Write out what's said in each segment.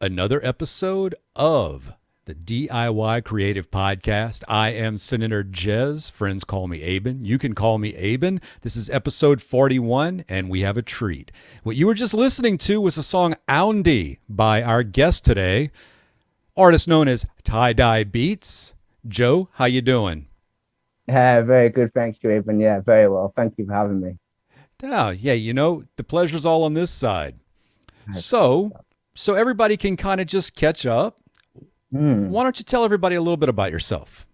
another episode of the DIY Creative Podcast. I am Senator Jaiz. Friends call me Aben. You can call me Aben. This is episode 41, and we have a treat. What you were just listening to was the song Oundy by our guest today, artist known as Tie Dye Beats. Joe, how you doing? Very good. Thank you, Aben. Yeah, very well. Thank you for having me. Yeah, you know, the pleasure's all on this side. So everybody can kind of just catch up. Why don't you tell everybody a little bit about yourself?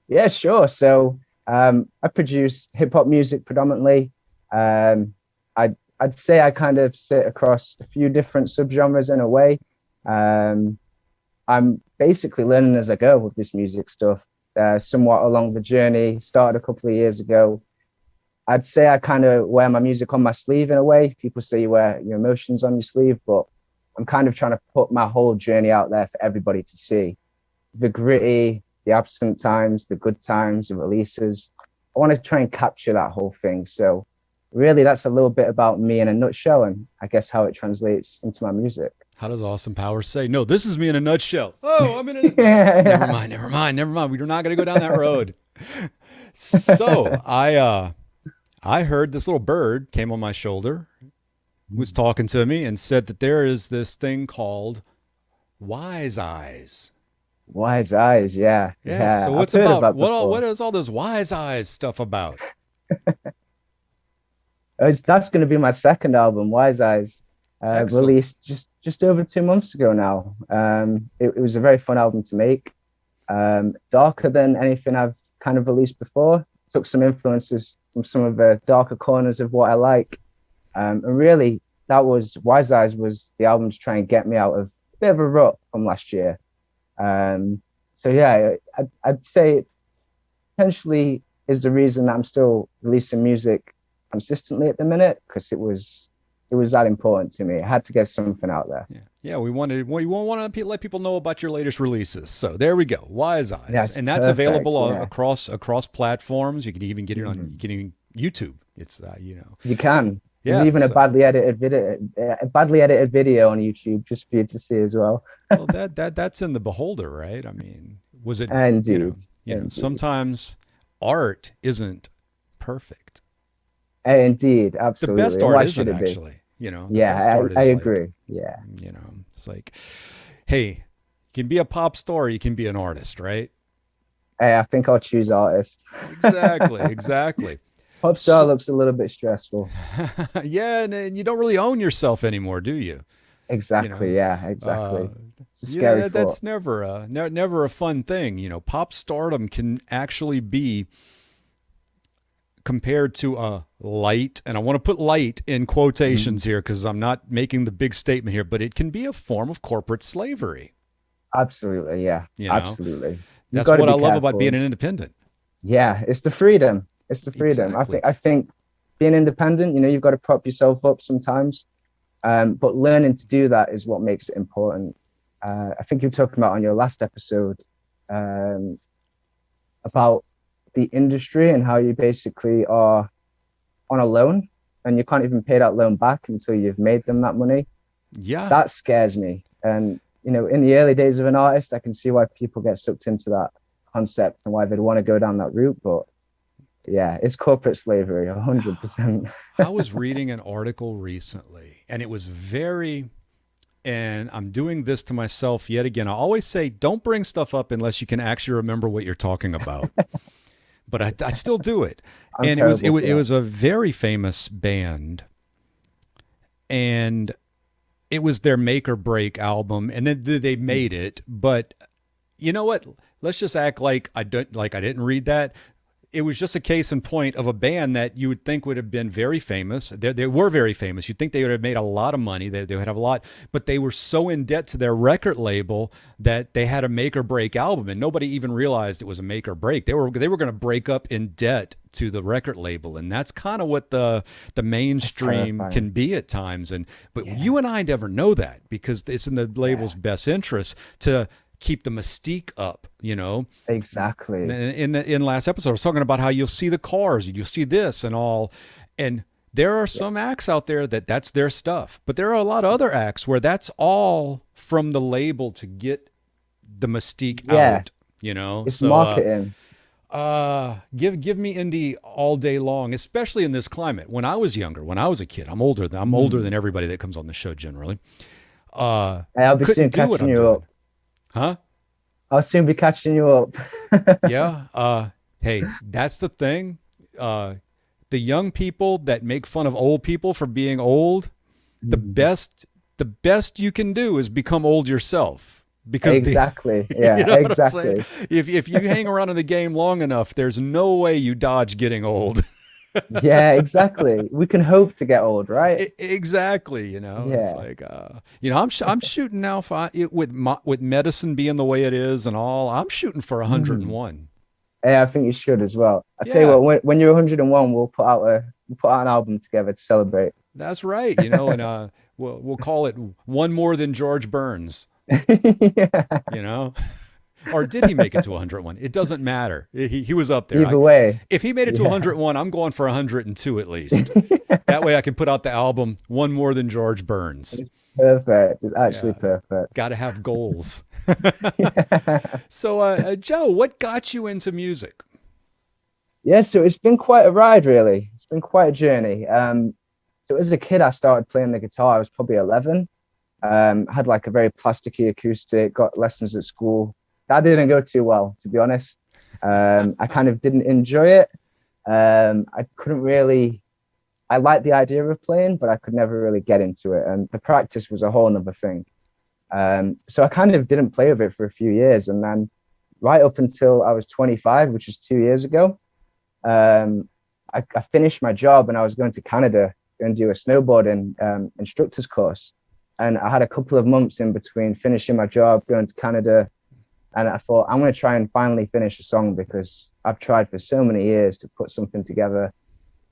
Yeah, sure. So I produce hip hop music predominantly. I'd say I kind of sit across a few different subgenres in a way. I'm basically learning as I go with this music stuff, somewhat along the journey. Started a couple of years ago. I'd say I kind of wear my music on my sleeve in a way. People say you wear your emotions on your sleeve, but I'm kind of trying to put my whole journey out there for everybody to see. The gritty, the absent times, the good times, the releases. I want to try and capture that whole thing. So really, that's a little bit about me in a nutshell, and I guess how it translates into my music. How does Austin Powers say? No, this is me in a nutshell. Oh, I'm in a never mind. We're not going to go down that road. So I heard this little bird came on my shoulder, was talking to me, and said that there is this thing called Wise Eyes. Wise Eyes, yeah. So what's about what is all this Wise Eyes stuff about? That's going to be my second album, Wise Eyes, released just over 2 months ago now. It was a very fun album to make, darker than anything I've kind of released before. Took some influences from some of the darker corners of what I like. And really, that was Wise Eyes was the album to try and get me out of a bit of a rut from last year. So yeah, I'd say it potentially is the reason that I'm still releasing music consistently at the minute, because it was that important to me. I had to get something out there. Yeah, we want to let people know about your latest releases. So there we go, Wise Eyes, and that's perfect, available across platforms. You can even get it on YouTube. It's you can. There's even a badly edited video on YouTube just for you to see as well. Well, that's in the beholder, right? I mean, was it? Indeed. Indeed. Sometimes art isn't perfect. Indeed, absolutely. The best art isn't actually. I agree. It's like, hey, you can be a pop star, you can be an artist, right? Hey, I think I'll choose artist. Exactly. Pop star looks a little bit stressful. Yeah, and you don't really own yourself anymore, do you? Exactly. Yeah, exactly. It's a scary thought. That's never a fun thing. Pop stardom can actually be compared to a light, and I want to put light in quotations here because I'm not making the big statement here, but it can be a form of corporate slavery. Absolutely, yeah. Absolutely. That's what I love about being an independent. Yeah, it's the freedom. It's the freedom. Exactly. I think being independent, you've got to prop yourself up sometimes, but learning to do that is what makes it important. I think you were talking about on your last episode about the industry and how you basically are on a loan and you can't even pay that loan back until you've made them that money. Yeah. That scares me. And, in the early days of an artist, I can see why people get sucked into that concept and why they'd want to go down that route. But yeah, it's corporate slavery, 100%. I was reading an article recently, and it was and I'm doing this to myself yet again. I always say, don't bring stuff up unless you can actually remember what you're talking about. But I still do it. And it was a very famous band, and it was their make or break album, and then they made it. But you know what? Let's just act like I didn't read that. It was just a case in point of a band that you would think would have been very famous. They were very famous. You'd think they would have made a lot of money. They would have a lot, but they were so in debt to their record label that they had a make or break album, and nobody even realized it was a make or break. They were going to break up in debt to the record label, and that's kind of what the mainstream can be at times. But you and I never know that because it's in the label's best interest to keep the mystique up, Exactly. In last episode, I was talking about how you'll see the cars and you'll see this and all, and There are some acts out there that's their stuff, but there are a lot of other acts where that's all from the label to get the mystique Yeah, out, you know? it's So, marketing. give me indie all day long, especially in this climate. When I was younger, when I was a kid, I'm older than everybody that comes on the show generally. Hey, I'll be soon Couldn't do what catching I'm you doing. up. Huh? I'll soon be catching you up. Yeah. Hey, that's the thing. The young people that make fun of old people for being old, the Mm. best you can do is become old yourself, because Exactly. you Yeah, know what I'm saying? exactly. If you hang around in the game long enough, there's no way you dodge getting old. Yeah, exactly. We can hope to get old, right? Exactly, you know. It's Yeah. like I'm shooting now with medicine being the way it is and all. I'm shooting for Mm. 101. Yeah, I think you should as well. I tell you Yeah. what, when you're 101, we'll put out an album together to celebrate. That's right, you know, and we'll call it One More Than George Burns, Yeah. you know, or did he make it to 101? It doesn't matter. He was up there. Either way, If he made it to yeah. 101, I'm going for 102 at least. That way I can put out the album One More Than George Burns. It's perfect. It's actually Yeah, perfect. got to have goals. Yeah. So, Joe, what got you into music? Yeah, so it's been quite a ride, really. It's been quite a journey. So as a kid, I started playing the guitar. I was probably 11. Had like a very plasticky acoustic, got lessons at school. That didn't go too well, to be honest. I kind of didn't enjoy it. I couldn't really, I liked the idea of playing, but I could never really get into it. And the practice was a whole nother thing. So I kind of didn't play with it for a few years. And then right up until I was 25, which was 2 years ago, I finished my job and I was going to Canada and do a snowboarding instructor's course. And I had a couple of months in between finishing my job, going to Canada. And I thought, I'm going to try and finally finish a song because I've tried for so many years to put something together.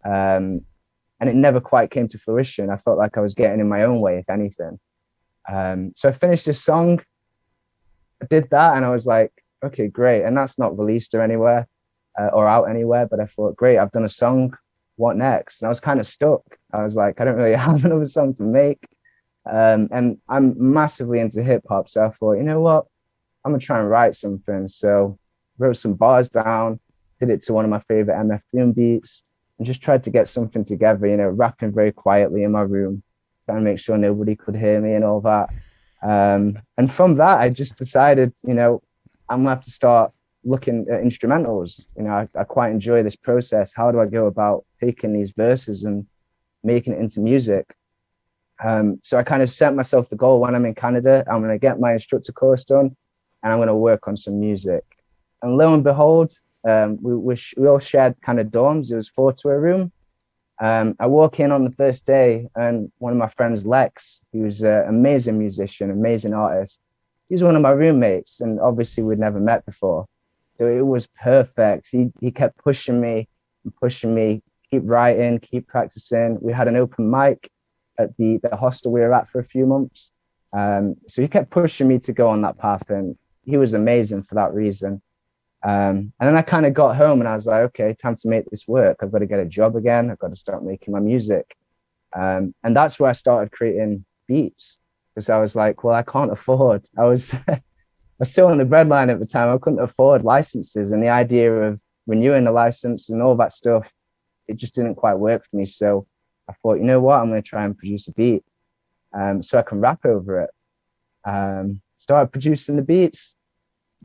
And it never quite came to fruition. I felt like I was getting in my own way, if anything. So I finished this song, I did that, and I was like, okay, great. And that's not released or anywhere or out anywhere. But I thought, great, I've done a song. What next? And I was kind of stuck. I was like, I don't really have another song to make. And I'm massively into hip hop. So I thought, you know what? I'm gonna try and write something. So wrote some bars down, did it to one of my favorite MF Doom beats, and just tried to get something together, you know, rapping very quietly in my room, trying to make sure nobody could hear me and all that. And from that, I just decided, you know, I'm gonna have to start looking at instrumentals. You know, I quite enjoy this process. How do I go about taking these verses and making it into music? So I kind of set myself the goal when I'm in Canada, I'm going to get my instructor course done and I'm going to work on some music. And lo and behold, we all shared kind of dorms. It was 4 to a room. I walk in on the first day and one of my friends, Lex, who's an amazing musician, amazing artist, he's one of my roommates. And obviously we'd never met before. So it was perfect. He kept pushing me and pushing me, keep writing, keep practicing. We had an open mic at the hostel we were at for a few months. So he kept pushing me to go on that path, and he was amazing for that reason. And then I kind of got home and I was like, okay, time to make this work. I've got to get a job again. I've got to start making my music. And that's where I started creating beats, because I was like, well, I can't afford. I was still on the breadline at the time. I couldn't afford licenses, and the idea of renewing the license and all that stuff, it just didn't quite work for me. So I thought, you know what, I'm going to try and produce a beat so I can rap over it. Started producing the beats,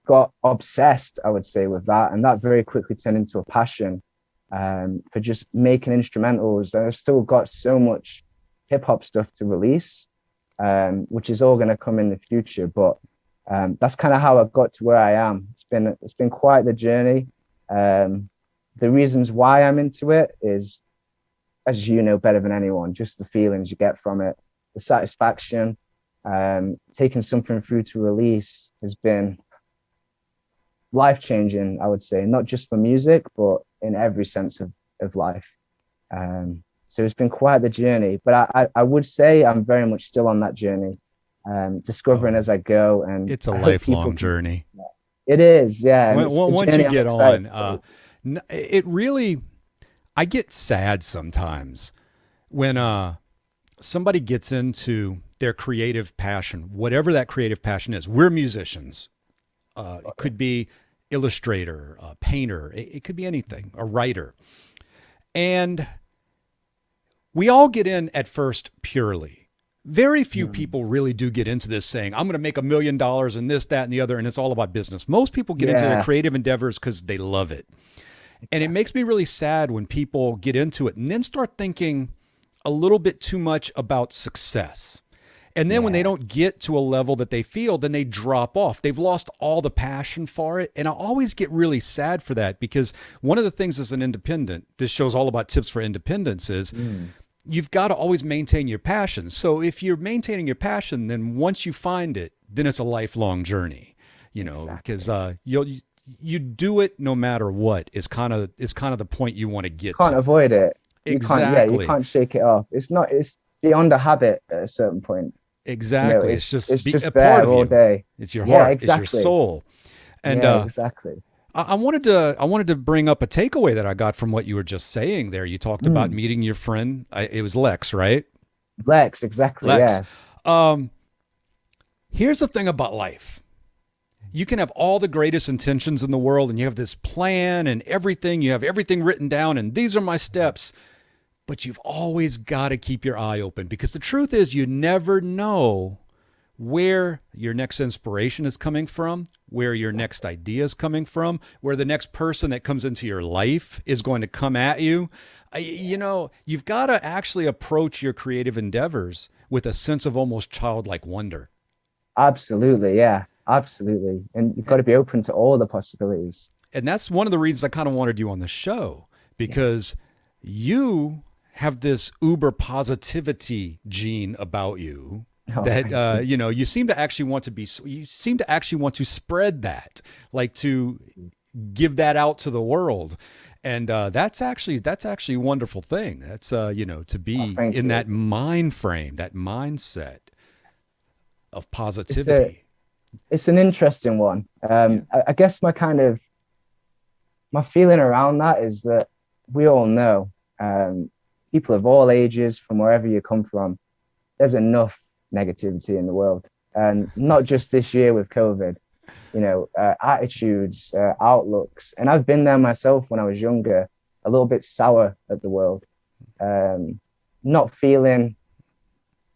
got obsessed, I would say, with that. And that very quickly turned into a passion for just making instrumentals. And I've still got so much hip hop stuff to release, which is all going to come in the future. But that's kind of how I got to where I am. It's been quite the journey. The reasons why I'm into it is, as you know better than anyone, just the feelings you get from it, the satisfaction. Taking something through to release has been life-changing, I would say, not just for music, but in every sense of life. So it's been quite the journey, but I would say I'm very much still on that journey, discovering as I go. And it's a lifelong journey. It is, yeah. Once you get on, it really, I get sad sometimes when somebody gets into their creative passion, whatever that creative passion is, we're musicians. It could be illustrator, a painter. It could be anything, a writer. And we all get in at first purely. Very few people really do get into this saying, I'm going to make $1 million and this, that, and the other, and it's all about business. Most people get into their creative endeavors because they love it. And it makes me really sad when people get into it and then start thinking a little bit too much about success. And then when they don't get to a level that they feel, then they drop off. They've lost all the passion for it. And I always get really sad for that, because one of the things as an independent, this show's all about tips for independence, is you've got to always maintain your passion. So if you're maintaining your passion, then once you find it, then it's a lifelong journey, you know, because you do it no matter what is kind of the point you want to get to. Can't avoid it. Exactly. You can't shake it off. It's beyond a habit at a certain point. Exactly. You know, it's just a part there of all you. day. It's your heart. Exactly. It's your soul. And exactly. I wanted to bring up a takeaway that I got from what you were just saying there. You talked about meeting your friend. It was Lex, right? Lex, exactly. Lex. Yeah. Here's the thing about life. You can have all the greatest intentions in the world, and you have this plan and everything. You have everything written down, and these are my steps. But you've always got to keep your eye open, because the truth is you never know where your next inspiration is coming from, where your next idea is coming from, where the next person that comes into your life is going to come at you. You know, you've got to actually approach your creative endeavors with a sense of almost childlike wonder. Absolutely. Yeah, absolutely. And you've got to be open to all the possibilities. And that's one of the reasons I kind of wanted you on the show, because you have this uber positivity gene about you that, you know, you seem to actually want to spread that, like to give that out to the world. And that's actually a wonderful thing. That's, you know, to be in that mind frame, that mindset of positivity. It's an interesting one. I guess my feeling around that is that we all know, people of all ages, from wherever you come from, there's enough negativity in the world, and not just this year with COVID. You know, attitudes, outlooks, and I've been there myself when I was younger, a little bit sour at the world, not feeling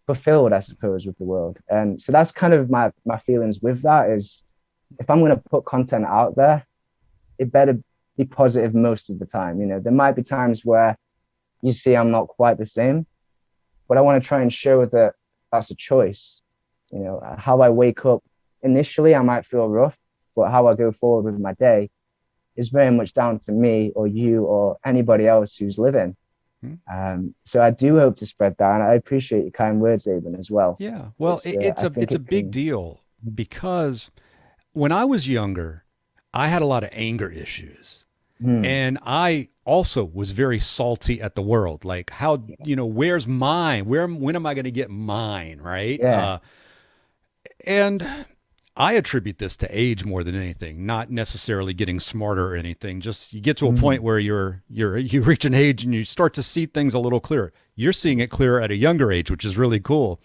fulfilled, I suppose, with the world. And so that's kind of my feelings with that. Is if I'm going to put content out there, it better be positive most of the time. You know, there might be times where you see I'm not quite the same, but I want to try and show that that's a choice. You know, how I wake up initially, I might feel rough, but how I go forward with my day is very much down to me or you or anybody else who's living. So I do hope to spread that, and I appreciate your kind words, Aben, as well. Yeah, well, it's a big deal, because when I was younger, I had a lot of anger issues. And I also was very salty at the world. Like, how, you know, where's mine? When am I going to get mine? Right. Yeah. And I attribute this to age more than anything, not necessarily getting smarter or anything. Just you get to a point where you reach an age and you start to see things a little clearer. You're seeing it clearer at a younger age, which is really cool.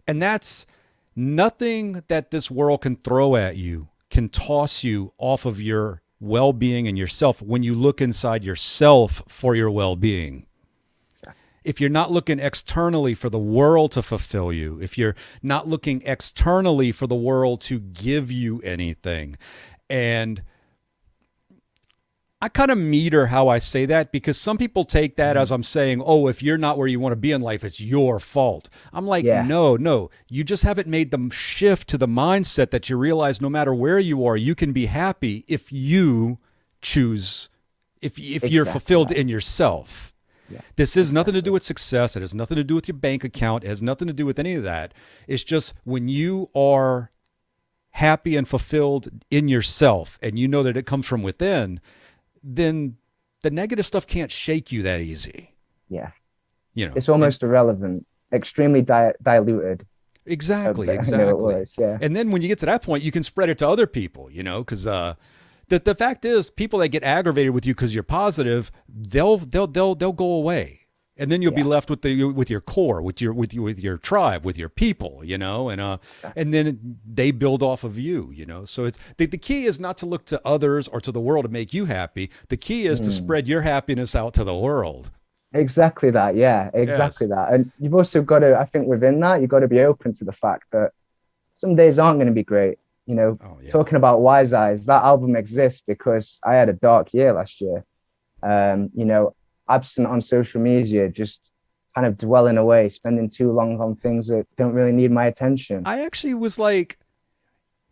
And that's nothing that this world can throw at you can toss you off of your well-being and yourself when you look inside yourself for your well-being. If you're not looking externally for the world to fulfill you, if you're not looking externally for the world to give you anything. And I kind of meter how I say that, because some people take that as I'm saying, oh, if you're not where you want to be in life, it's your fault. I'm like, no, you just haven't made the shift to the mindset that you realize no matter where you are, you can be happy if you choose, if you're fulfilled in yourself. Yeah. This has nothing to do with success. It has nothing to do with your bank account. It has nothing to do with any of that. It's just when you are happy and fulfilled in yourself, and you know that it comes from within, then the negative stuff can't shake you that easy. Yeah. You know, it's almost irrelevant, extremely diluted. Exactly. Yeah. And then when you get to that point, you can spread it to other people, you know, because the fact is, people that get aggravated with you because you're positive, they'll go away. And then you'll be Yeah. left with with your core, with your tribe, with your people, and then they build off of you, So it's the key is not to look to others or to the world to make you happy. The key is to Mm. spread your happiness out to the world. Exactly that. Yeah, exactly Yes. that. And you've also got to, I think within that, you've got to be open to the fact that some days aren't going to be great. Oh yeah. Talking about Wise Eyes, that album exists because I had a dark year last year. Absent on social media, just kind of dwelling away, spending too long on things that don't really need my attention. I actually was like,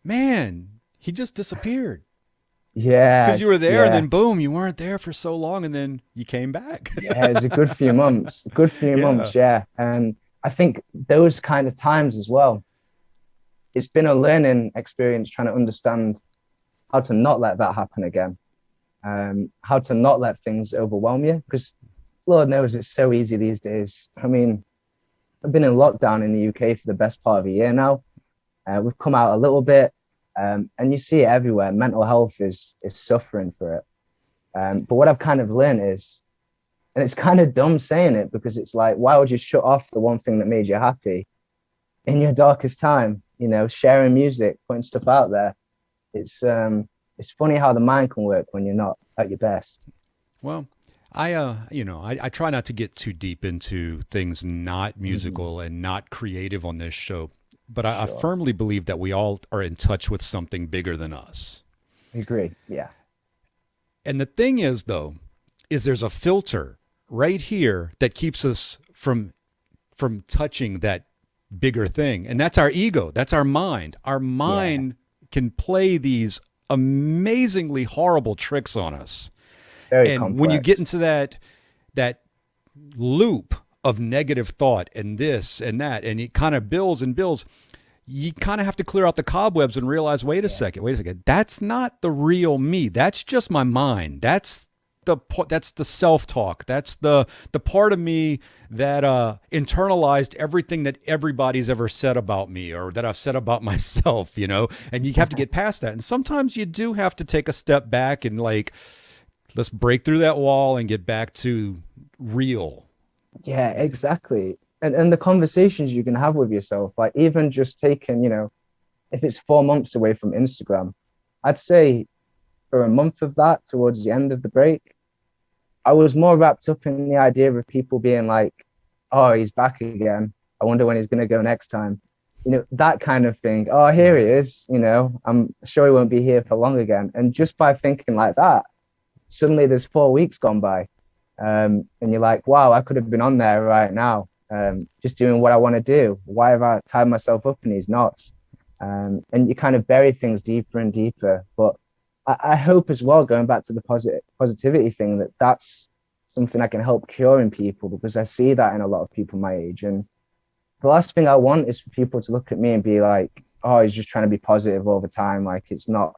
man, he just disappeared because you were Yes, there, and yeah, then boom, you weren't there for so long, and then you came back. yeah. It's a good few months, good few Yeah. months, yeah. And I think those kind of times as well, it's been a learning experience trying to understand how to not let that happen again, how to not let things overwhelm you, because Lord knows it's so easy these days. I mean, I've been in lockdown in the UK for the best part of a year now. We've come out a little bit, and you see it everywhere. Mental health is suffering for it. But what I've kind of learned is, and it's kind of dumb saying it because it's like, why would you shut off the one thing that made you happy in your darkest time? Sharing music, putting stuff out there. It's funny how the mind can work when you're not at your best. Well, I try not to get too deep into things not Mhm. musical and not creative on this show, but I Sure, firmly believe that we all are in touch with something bigger than us. I agree. Yeah, And the thing is, though, is there's a filter right here that keeps us from touching that bigger thing, and that's our ego. That's our mind. Our yeah, mind can play these amazingly horrible tricks on us. very And when you get complex. into that loop of negative thought and this and that, and it kind of builds and builds, you kind of have to clear out the cobwebs and realize, Yeah, wait a second, that's not the real me. That's just my mind. That's the self-talk. That's the part of me that internalized everything that everybody's ever said about me or that I've said about myself, and you have to get past that. And sometimes you do have to take a step back and like, let's break through that wall and get back to real. yeah, exactly. And the conversations you can have with yourself, like even just taking, if it's 4 months away from Instagram, I'd say for a month of that towards the end of the break, I was more wrapped up in the idea of people being like, oh, he's back again. I wonder when he's going to go next time. That kind of thing. Oh, here he Right. is. I'm sure he won't be here for long again. And just by thinking like that, suddenly there's 4 weeks gone by. And you're like, wow, I could have been on there right now, just doing what I want to do. Why have I tied myself up in these knots? And you kind of bury things deeper and deeper. But I hope as well, going back to the positivity thing, that's something I can help cure in people because I see that in a lot of people my age. And the last thing I want is for people to look at me and be like, oh, he's just trying to be positive all the time. Like it's not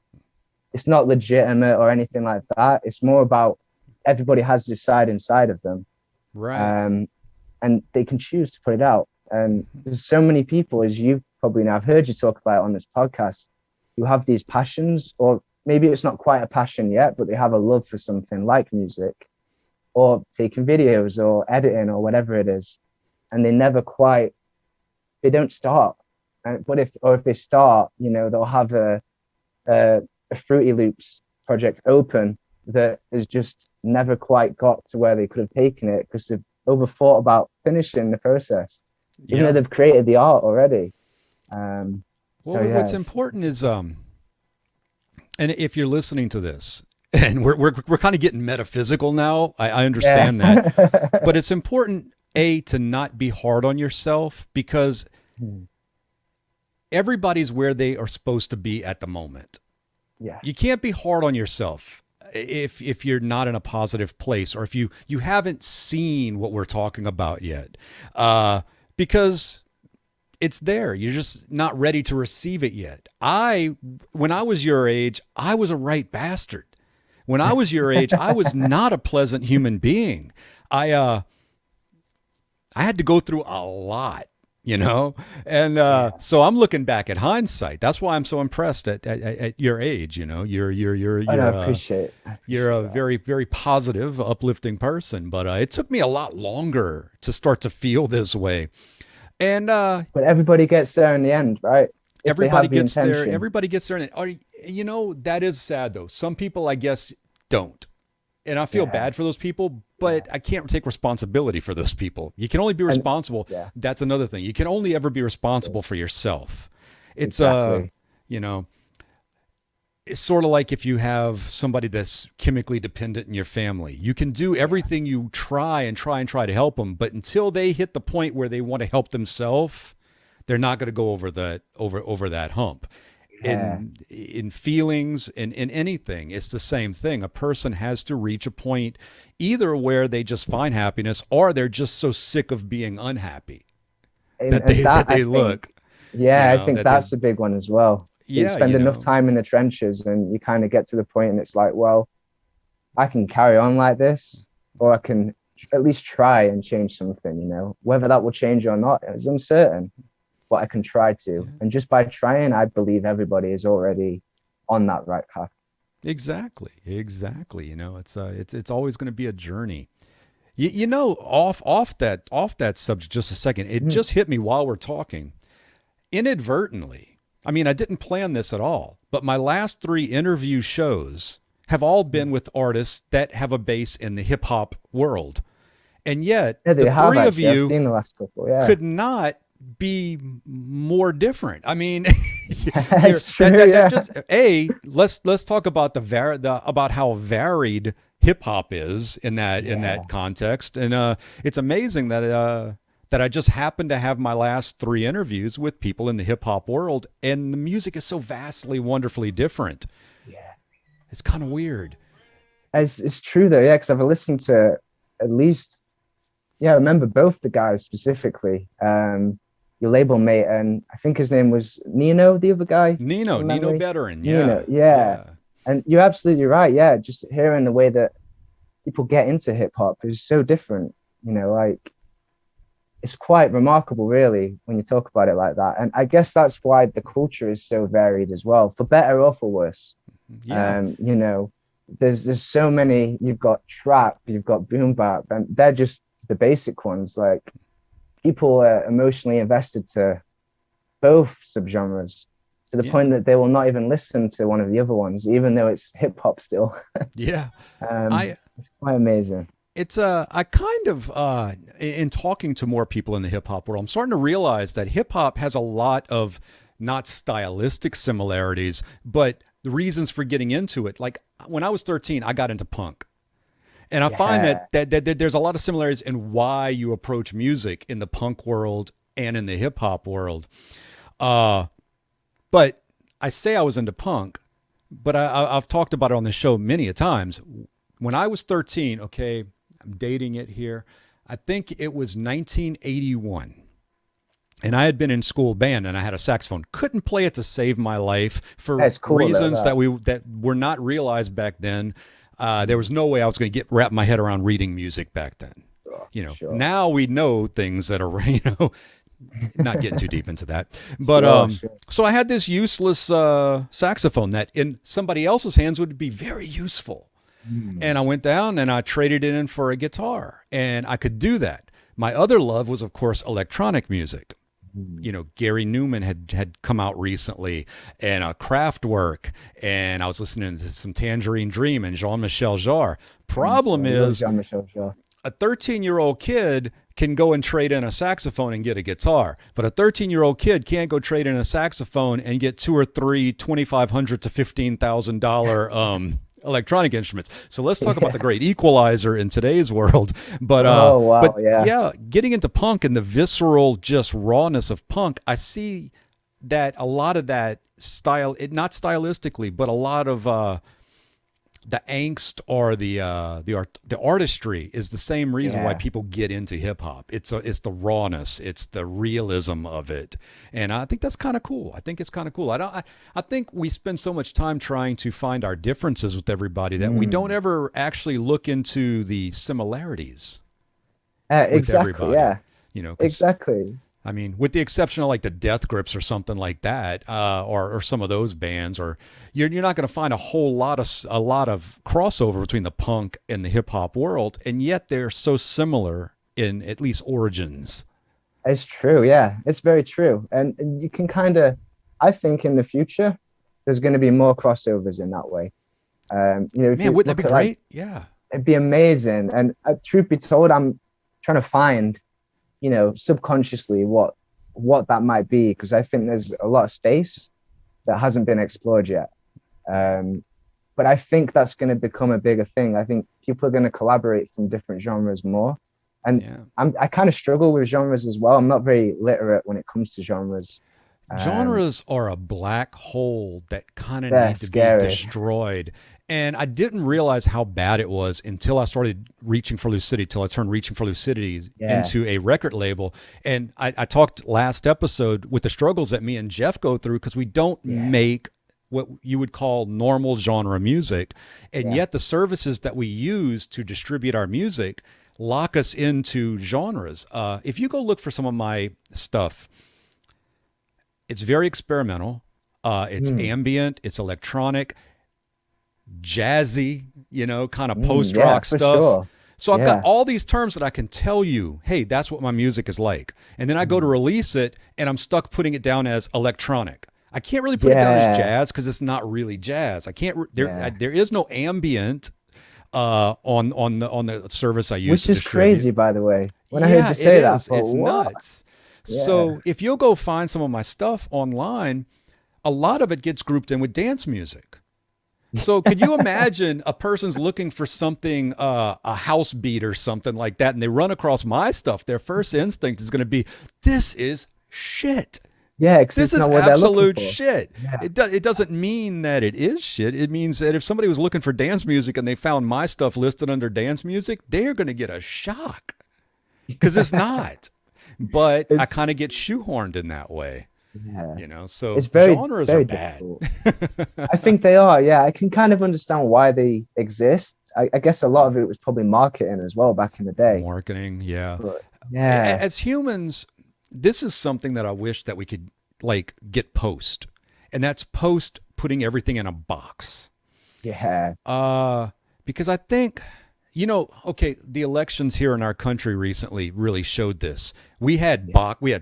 legitimate or anything like that. It's more about everybody has this side inside of them, Right. um, and they can choose to put it out. And there's so many people, as you probably know, I've heard you talk about on this podcast, who have these passions, or maybe it's not quite a passion yet, but they have a love for something like music or taking videos or editing or whatever it is, and they don't start. But if they start, they'll have a Fruity Loops project open that has just never quite got to where they could have taken it because they've overthought about finishing the process, even though Yeah. they've created the art already. So Well, yeah, what's important is and if you're listening to this, and we're kind of getting metaphysical now. I yeah, understand that, but it's important to not be hard on yourself because everybody's where they are supposed to be at the moment. yeah, You can't be hard on yourself if you're not in a positive place or if you haven't seen what we're talking about yet, because it's there. You're just not ready to receive it yet. When I was your age, I was a right bastard. When I was your age, I was not a pleasant human being. I had to go through a lot. you know? And Yeah. so I'm looking back at hindsight. That's why I'm so impressed at your age, you know. And I You're appreciate a that. very, very positive, uplifting person, but it took me a lot longer to start to feel this way. And But everybody gets there in the end, right? If they everybody have the gets there. intention. Everybody gets there. And you know, that is sad though. Some people, I guess, don't. And I feel Yeah. bad for those people, Yeah. but I can't take responsibility for those people. You can only be And responsible. yeah, That's another thing. You can only ever be responsible for yourself. It's exactly. you know, it's sort of like if you have somebody that's chemically dependent in your family. You can do everything you try to help them, but until they hit the point where they want to help themselves, they're not going to go over that hump. Yeah. In feelings, in anything, it's the same thing. A person has to reach a point either where they just find happiness, or they're just so sick of being unhappy that And that I they think, look, you yeah, I know, think that they, that's the big one as well. You yeah, spend you enough know, time in the trenches and you kind of get to the point and it's like, well, I can carry on like this, or I can at least try and change something, you know. Whether that will change or not is uncertain, but I can try to. yeah, And just by trying, I believe everybody is already on that right path. exactly. You know, it's always going to be a journey. You know, off that subject, just a second. It Mhm. just hit me while we're talking, inadvertently. I mean, I didn't plan this at all, but my last three interview shows have all been with artists that have a base in the hip hop world. And yet, Yeah, the they have three of actually. I've you seen the last couple. Yeah, could not be more different. I mean, it's true. that Yeah, just let's talk about about how varied hip hop is in yeah. that context. And it's amazing that I just happened to have my last three interviews with people in the hip hop world, and the music is so vastly, wonderfully different. Yeah. It's kind of weird. It's true though. Yeah, because I've listened to at least, yeah, I remember both the guys specifically. Your label mate, and I think his name was Nino, the other guy from Nino memory. Veteran, Nino, yeah, yeah. yeah, And you're absolutely right. Yeah, just hearing the way that people get into hip hop is so different. You know, like it's quite remarkable, really, when you talk about it like that. And I guess that's why the culture is so varied as well, for better or for worse. yeah. You know, there's so many. You've got trap, you've got boom bap, and they're just the basic ones. Like people are emotionally invested to both subgenres to the Yeah. point that they will not even listen to one of the other ones, even though it's hip hop still. Yeah. I It's quite amazing. it's I kind of in talking to more people in the hip hop world, I'm starting to realize that hip hop has a lot of not stylistic similarities, but the reasons for getting into it. Like when I was 13, I got into punk. And I find Yeah, that there's a lot of similarities in why you approach music in the punk world and in the hip hop world. Uh, but I say I was into punk, but I've talked about it on the show many a times. When I was 13, okay, I'm dating it here. I think it was 1981. And I had been in school band and I had a saxophone. Couldn't play it to save my life for it's cool though. reasons That that were not realized back then. There was no way I was going to wrap my head around reading music back then. sure, You know, sure, now we know things that are not getting too deep into that. But sure. so I had this useless saxophone that in somebody else's hands would be very useful. Mm. And I went down and I traded it in for a guitar, and I could do that. My other love was, of course, electronic music. Mm. You know, Gary Newman had come out recently, and Kraftwerk, and I was listening to some Tangerine Dream and Jean-Michel Jarre. Problem I love is, Jean-Michel Jarre. a 13-year-old kid can go and trade in a saxophone and get a guitar, but a 13-year-old kid can't go trade in a saxophone and get two or three $2,500 to $15,000 electronic instruments. So let's talk about the great equalizer in today's world. Oh wow, But yeah, yeah, getting into punk and the visceral just rawness of punk, I see that a lot of that style, it not stylistically, but a lot of the angst or the artistry is the same reason why yeah. people get into hip hop. It's the rawness, it's the realism of it, and I think that's kind of cool. I think it's kind of cool. I think we spend so much time trying to find our differences with everybody that we don't Mm. ever actually look into the similarities with Exactly, everybody. yeah, You know, because exactly. I mean, with the exception of like the Death Grips or something like that, or some of those bands, or you're not going to find a lot of crossover between the punk and the hip hop world, and yet they're so similar in at least origins. It's true. Yeah, it's very true. And you can kind of, I think in the future, there's going to be more crossovers in that way. If Man, you wouldn't that look be at like, great? Yeah. it'd be amazing. And truth be told, I'm trying to find, subconsciously what that might be, because I think there's a lot of space that hasn't been explored yet. But I think that's going to become a bigger thing. I think people are going to collaborate from different genres more. And Yeah. I kind of struggle with genres as well. I'm not very literate when it comes to genres. Genres are a black hole that kind of They're need to be scary. destroyed. And I didn't realize how bad it was until I started reaching for Lucidity, till I turned Reaching for Lucidity Yeah. into a record label. And I talked last episode with the struggles that me and Jeff go through because we don't make what you would call normal genre music. And yet the services that we use to distribute our music lock us into genres. If you go look for some of my stuff, it's very experimental. It's ambient. It's electronic, jazzy, kind of post rock for stuff. sure. So I've got all these terms that I can tell you, hey, that's what my music is like. And then I go to release it and I'm stuck putting it down as electronic. I can't really put it down as jazz because it's not really jazz. I can't. There is no ambient on the service I use, which is crazy, by the way. When I heard you say that, it's nuts. So if you'll go find some of my stuff online, a lot of it gets grouped in with dance music. So could you imagine a person's looking for something, a house beat or something like that, and they run across my stuff? Their first instinct is going to be, this is shit. Yeah, this is absolute shit. Yeah. It doesn't mean that it is shit. It means that if somebody was looking for dance music and they found my stuff listed under dance music, they're going to get a shock because it's not. But I kind of get shoehorned in that way. Yeah. So it's very, genres very are bad. I think they are. Yeah, I can kind of understand why they exist. I guess a lot of it was probably marketing as well back in the day. Marketing, yeah. But, yeah. As humans, this is something that I wish that we could like get post, and that's post putting everything in a box. Yeah. Because I think, okay, the elections here in our country recently really showed this. We had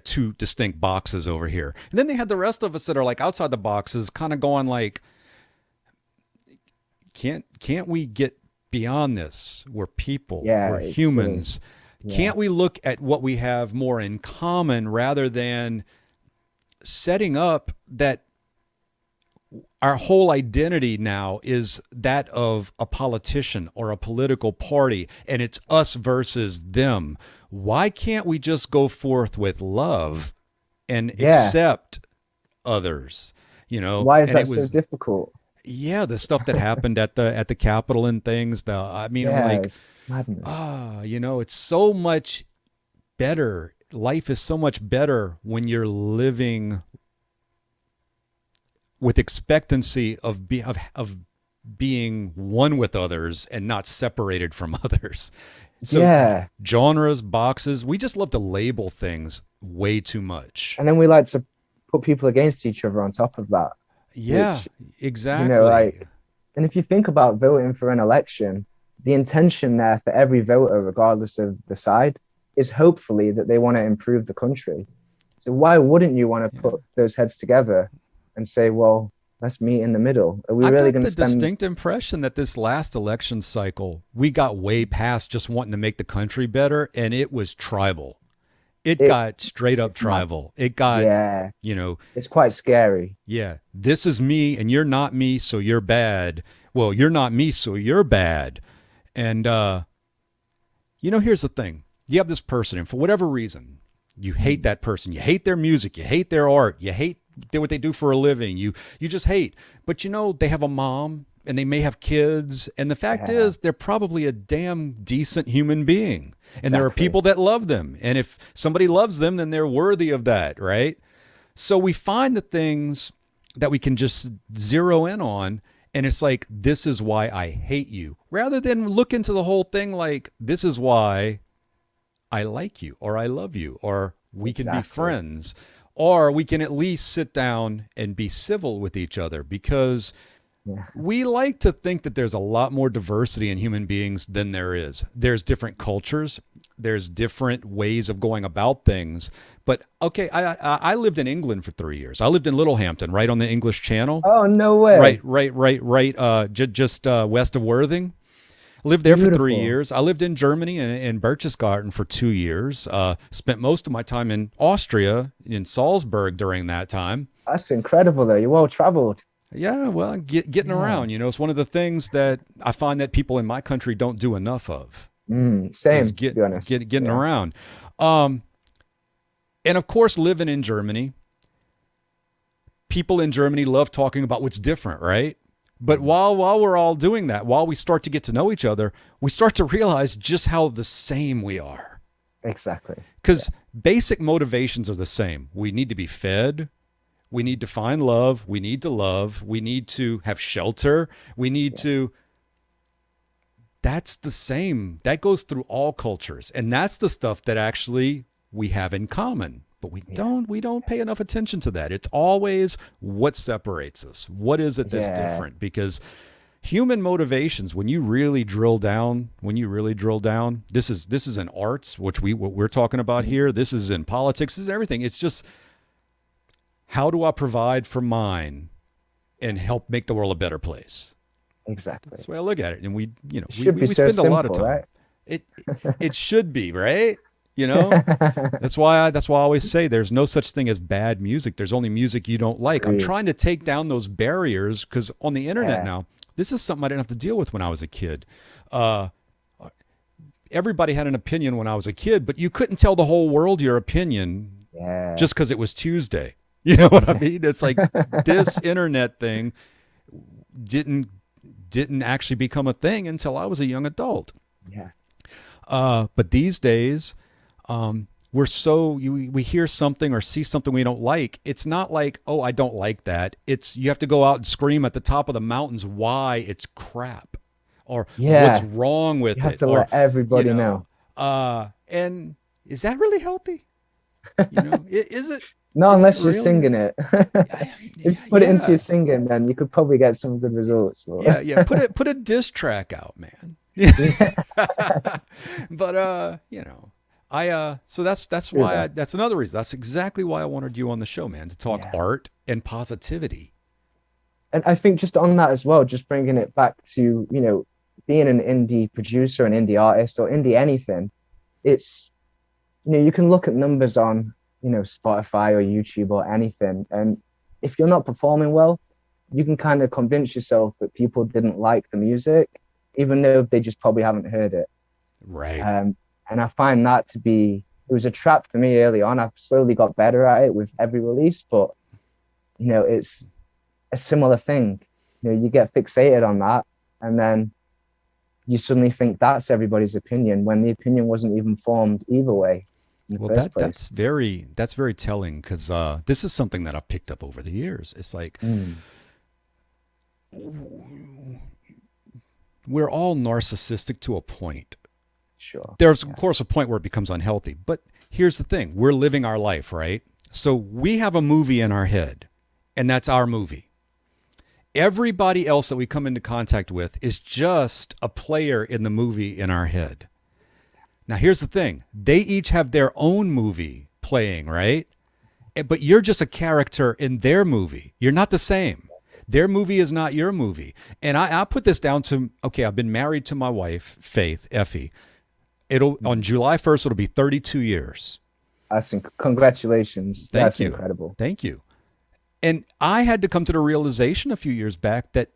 two distinct boxes over here. And then they had the rest of us that are like outside the boxes kind of going like, can't we get beyond this? We're people, we're humans. Can't we look at what we have more in common rather than setting up that our whole identity now is that of a politician or a political party, and it's us versus them? Why can't we just go forth with love and accept others? Why is that so difficult? Yeah, the stuff that happened at the Capitol and things. I'm like, it's madness. It's so much better. Life is so much better when you're living with expectancy of being one with others and not separated from others. So genres, boxes, we just love to label things way too much. And then we like to put people against each other on top of that. Yeah, exactly. And if you think about voting for an election, the intention there for every voter, regardless of the side, is hopefully that they want to improve the country. So why wouldn't you want to put those heads together and say, well, let's meet in the middle? Are we really going to spend... distinct impression that this last election cycle, we got way past just wanting to make the country better, and it was tribal. It got straight up tribal. It got, it's quite scary. Yeah. This is me and you're not me, so you're bad. Well, you're not me, so you're bad. And, here's the thing. You have this person, and for whatever reason, you hate that person. You hate their music. You hate their art. You hate what they do for a living. You just hate. But, they have a mom and they may have kids. And the fact is, they're probably a damn decent human being. And there are people that love them. And if somebody loves them, then they're worthy of that, right? So we find the things that we can just zero in on. And it's like, this is why I hate you. Rather than look into the whole thing like, this is why I like you, or I love you, or we can be Exactly. friends, or we can at least sit down and be civil with each other, because Yeah. we like to think that there's a lot more diversity in human beings than there is. There's different cultures. There's different ways of going about things. But okay, I lived in England for 3 years. I lived in Littlehampton, right on the English Channel, Oh, no right, way. right, just west of Worthing. Lived there for three Beautiful. years. I lived in Germany in Berchtesgaden for 2 years. Spent most of my time in Austria, in Salzburg during that time. That's incredible, though. You're well traveled. Yeah, well, getting Yeah. around, it's one of the things that I find that people in my country don't do enough of, is Same, to be honest. getting Yeah. around. Um, and of course, living in Germany, people in Germany love talking about what's different, right? But Mhm. while we're all doing that, while we start to get to know each other, we start to realize just how the same we are. Exactly. Yeah. Because basic motivations are the same. We need to be fed. We need to find love. We need to love. We need to have shelter. We need Yeah. to. That's the same. That goes through all cultures. And that's the stuff that actually we have in common. But Yeah. we don't pay enough attention to that. It's always what separates us. What is it that's Yeah. different? Because human motivations, when you really drill down, this is in arts, which what we're talking about Mhm. here. This is in politics. This is everything. It's just, how do I provide for mine and help make the world a better place? Exactly. That's the way I look at it. And It should be we so spend a lot of simple, time. right? It it should be, right? You know? That's why I always say there's no such thing as bad music. There's only music you don't like. I'm Agreed. trying to take down those barriers, because on the internet Yeah. now, this is something I didn't have to deal with when I was a kid. Uh, Everybody had an opinion when I was a kid, but you couldn't tell the whole world your opinion Yeah. just because it was Tuesday. You know what I mean? It's like this internet thing didn't actually become a thing until I was a young adult. Yeah. But these days, we hear something or see something we don't like. It's not like, oh, I don't like that. It's, you have to go out and scream at the top of the mountains why it's crap, or what's Yeah. wrong You with have it, to or let everybody know. and is that really healthy? Is it? Not Is it unless you're really? singing it. If you put it into your Yeah, singing, then you could probably get some good results. But yeah. Put a diss track out, man. yeah, But so that's true why though. that's another reason. That's exactly why I wanted you on the show, man, to talk Yeah. art and positivity. And I think just on that as well, just bringing it back to, being an indie producer, an indie artist, or indie anything, it's, you can look at numbers on, Spotify or YouTube or anything. And if you're not performing well, you can kind of convince yourself that people didn't like the music, even though they just probably haven't heard it. Right. And I find that to be, it was a trap for me early on. I've slowly got better at it with every release, but, it's a similar thing. You get fixated on that, and then you suddenly think that's everybody's opinion when the opinion wasn't even formed either way in the Well, first place. that's very telling, because this is something that I've picked up over the years. It's like Mm, we're all narcissistic to a point. sure. There's of Yeah. course a point where it becomes unhealthy, but here's the thing: we're living our life, right? So we have a movie in our head, and that's our movie. Everybody else that we come into contact with is just a player in the movie in our head. Now, here's the thing. They each have their own movie playing, right? But you're just a character in their movie. You're not the same. Their movie is not your movie. And I put this down to, okay, I've been married to my wife, Faith, Effie. On July 1st, it'll be 32 years. Congratulations. Thank That's you. incredible. Thank you. And I had to come to the realization a few years back that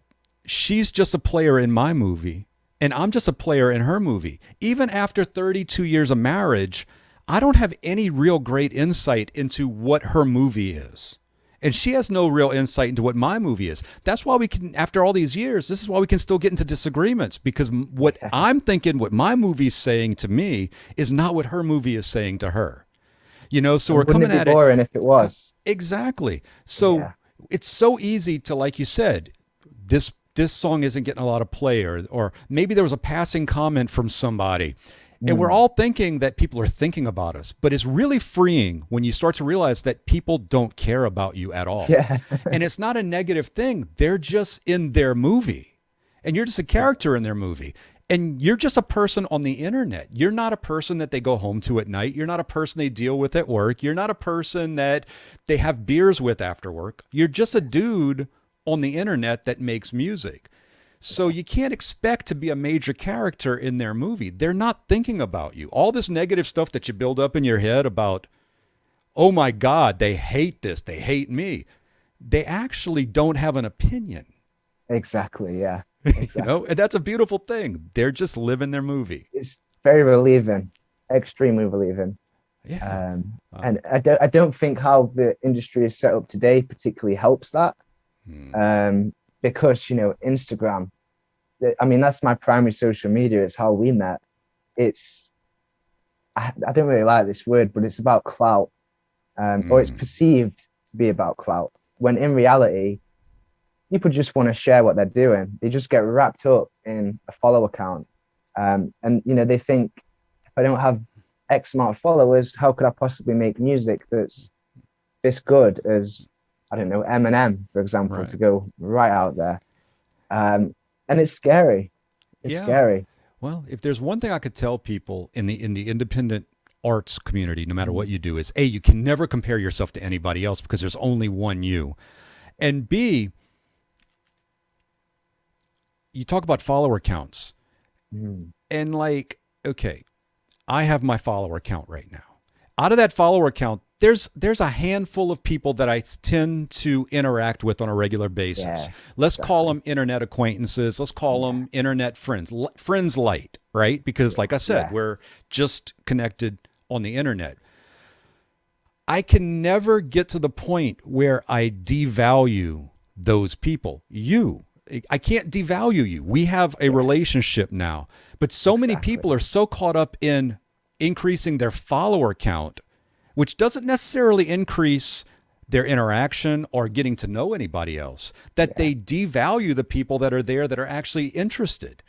she's just a player in my movie and I'm just a player in her movie. Even after 32 years of marriage, I don't have any real great insight into what her movie is. And she has no real insight into what my movie is. That's why we can, after all these years, this is why we can still get into disagreements, because what I'm thinking, what my movie's saying to me is not what her movie is saying to her. So And we're wouldn't coming it be at it. boring if it was? Exactly. So Yeah. it's so easy to, like you said, this song isn't getting a lot of play, or maybe there was a passing comment from somebody, And we're Mm. all thinking that people are thinking about us, but it's really freeing when you start to realize that people don't care about you at all. Yeah. And it's not a negative thing. They're just in their movie, and you're just a character in their movie. And you're just a person on the internet. You're not a person that they go home to at night. You're not a person they deal with at work. You're not a person that they have beers with after work. You're just a dude on the internet that makes music. So you can't expect to be a major character in their movie. They're not thinking about you. All this negative stuff that you build up in your head about, oh my God, they hate this, they hate me. They actually don't have an opinion. Exactly. Yeah. Exactly. And that's a beautiful thing. They're just living their movie. It's very relieving, extremely relieving. Yeah. And I don't think how the industry is set up today particularly helps that. Because, Instagram, I mean, that's my primary social media. It's how we met. I don't really like this word, but it's about clout, or it's perceived to be about clout, when in reality, people just want to share what they're doing. They just get wrapped up in a follow account. And, they think, if I don't have X amount of followers, how could I possibly make music that's this good as, I don't know, Eminem, for example, Right. to go right out there. And it's scary. It's scary. Well, if there's one thing I could tell people in the independent arts community, no matter what you do, is A, you can never compare yourself to anybody else because there's only one you. And B, you talk about follower counts. And okay, I have my follower count right now. Out of that follower count, there's a handful of people that I tend to interact with on a regular basis. Yeah, Let's call them internet acquaintances. Let's call them internet friends, friends light, right? Because like I said, we're just connected on the internet. I can never get to the point where I devalue those people. I can't devalue you. We have a relationship now, but so many people are so caught up in increasing their follower count, which doesn't necessarily increase their interaction or getting to know anybody else, that they devalue the people that are there that are actually interested.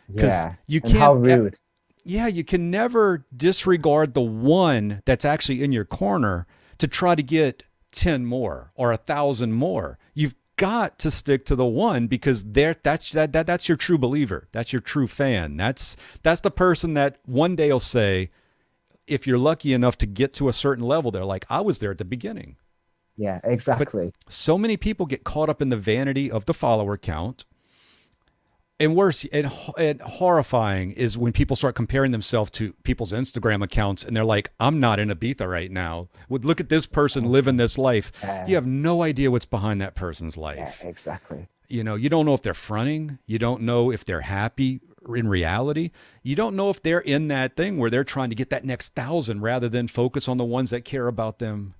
Because you can't. How rude. Yeah, you can never disregard the one that's actually in your corner to try to get 10 more or 1,000 more. You've got to stick to the one because that's your true believer. That's your true fan. That's the person that one day will say, if you're lucky enough to get to a certain level, they're like, I was there at the beginning. Yeah, exactly. But so many people get caught up in the vanity of the follower count. And worse, and horrifying is when people start comparing themselves to people's Instagram accounts and they're like, I'm not in Ibiza right now. Look at this person living this life. You have no idea what's behind that person's life. Yeah, exactly. You don't know if they're fronting. You don't know if they're happy in reality. You don't know if they're in that thing where they're trying to get that next 1,000 rather than focus on the ones that care about them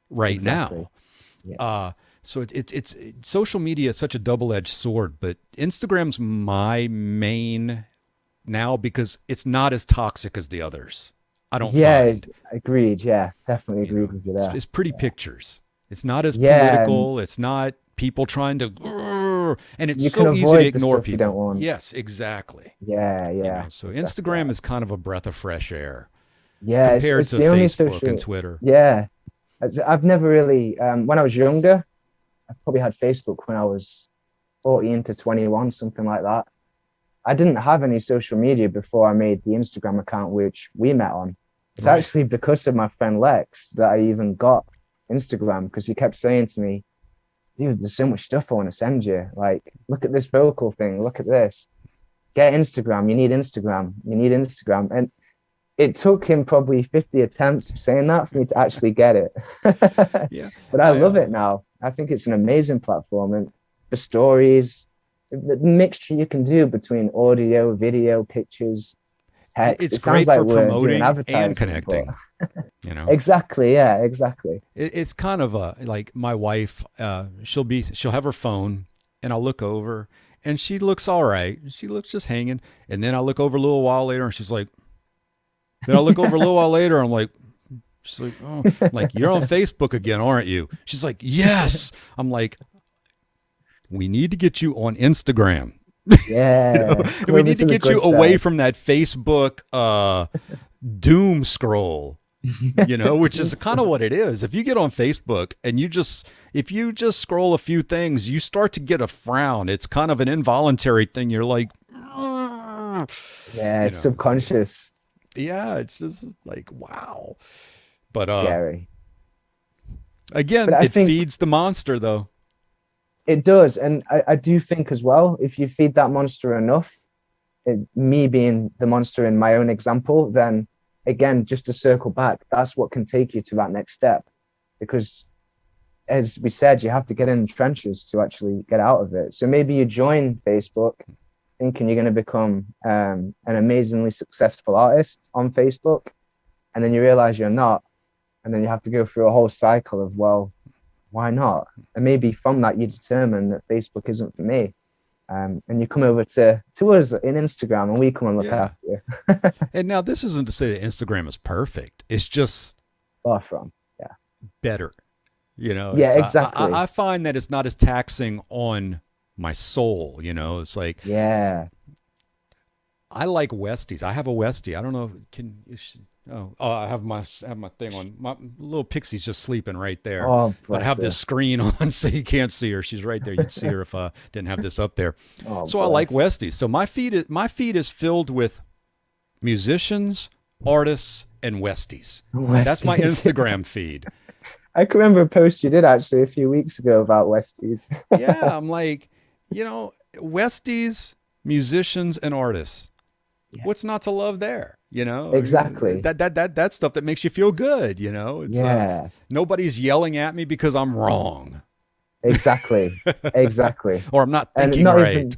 right now. Yeah. So it's social media is such a double-edged sword, but Instagram's my main now because it's not as toxic as the others. I don't find. Agreed. Yeah, definitely agreed with you there. It's pretty pictures. It's not as political. It's not people trying to, and it's so easy to ignore people. You don't want. Yes, exactly. Yeah. So Instagram is kind of a breath of fresh air. Yeah, compared to Facebook and Twitter. Yeah, I've never really. When I was younger, I probably had Facebook when I was 14 to 21, something like that. I didn't have any social media before I made the Instagram account, which we met on. It's actually because of my friend Lex that I even got Instagram, because he kept saying to me, dude, there's so much stuff I want to send you. Like, look at this vocal thing. Look at this. Get Instagram. You need Instagram. You need Instagram. And it took him probably 50 attempts of saying that for me to actually get it. But I love it now. I think it's an amazing platform. And the stories, the mixture you can do between audio, video, pictures, text. It's great for promoting and connecting. Exactly. Yeah, exactly. It's kind of like my wife, she'll have her phone and I'll look over and she looks all right. She looks just hanging. And then I look over a little while later and she's like, then I look over a little while later. I'm like, she's like, oh, I'm like, you're on Facebook again, aren't you? She's like, yes. I'm like, we need to get you on Instagram. Yeah, come We over need to to the get you good away side. from that Facebook doom scroll, which is kind of what it is. If you get on Facebook and if you just scroll a few things, you start to get a frown. It's kind of an involuntary thing. You're like, Yeah, it's it's like, subconscious. yeah, it's just like, wow. But Scary. But again, I it think feeds the monster though. it does. And I do think as well, if you feed that monster enough, me being the monster in my own example, then again, just to circle back, that's what can take you to that next step. Because as we said, you have to get in the trenches to actually get out of it. So maybe you join Facebook thinking you're going to become an amazingly successful artist on Facebook, and then you realize you're not. And then you have to go through a whole cycle of, well, why not? And maybe from that, you determine that Facebook isn't for me. And you come over to us in Instagram and we come and look Yeah. after you. And now this isn't to say that Instagram is perfect. It's just Far from. Yeah. better. Yeah, It's exactly. I find that it's not as taxing on my soul. It's like Yeah. I like Westies. I have a Westie. I don't know. I have my thing on. My little Pixie's just sleeping right there. Oh, But I bless have her. this screen on, so you can't see her. She's right there. You'd see her if I didn't have this up there. Oh, So I like bless. Westies. So my feed is filled with musicians, artists, and Westies. That's my Westies. Instagram feed. I can remember a post you did actually a few weeks ago about Westies. Yeah, I'm like, Westies, musicians, and artists. Yeah, What's not to love there? exactly. That stuff that makes you feel good. It's Yeah, nobody's yelling at me because I'm wrong exactly. Exactly. or I'm not And thinking not right. even,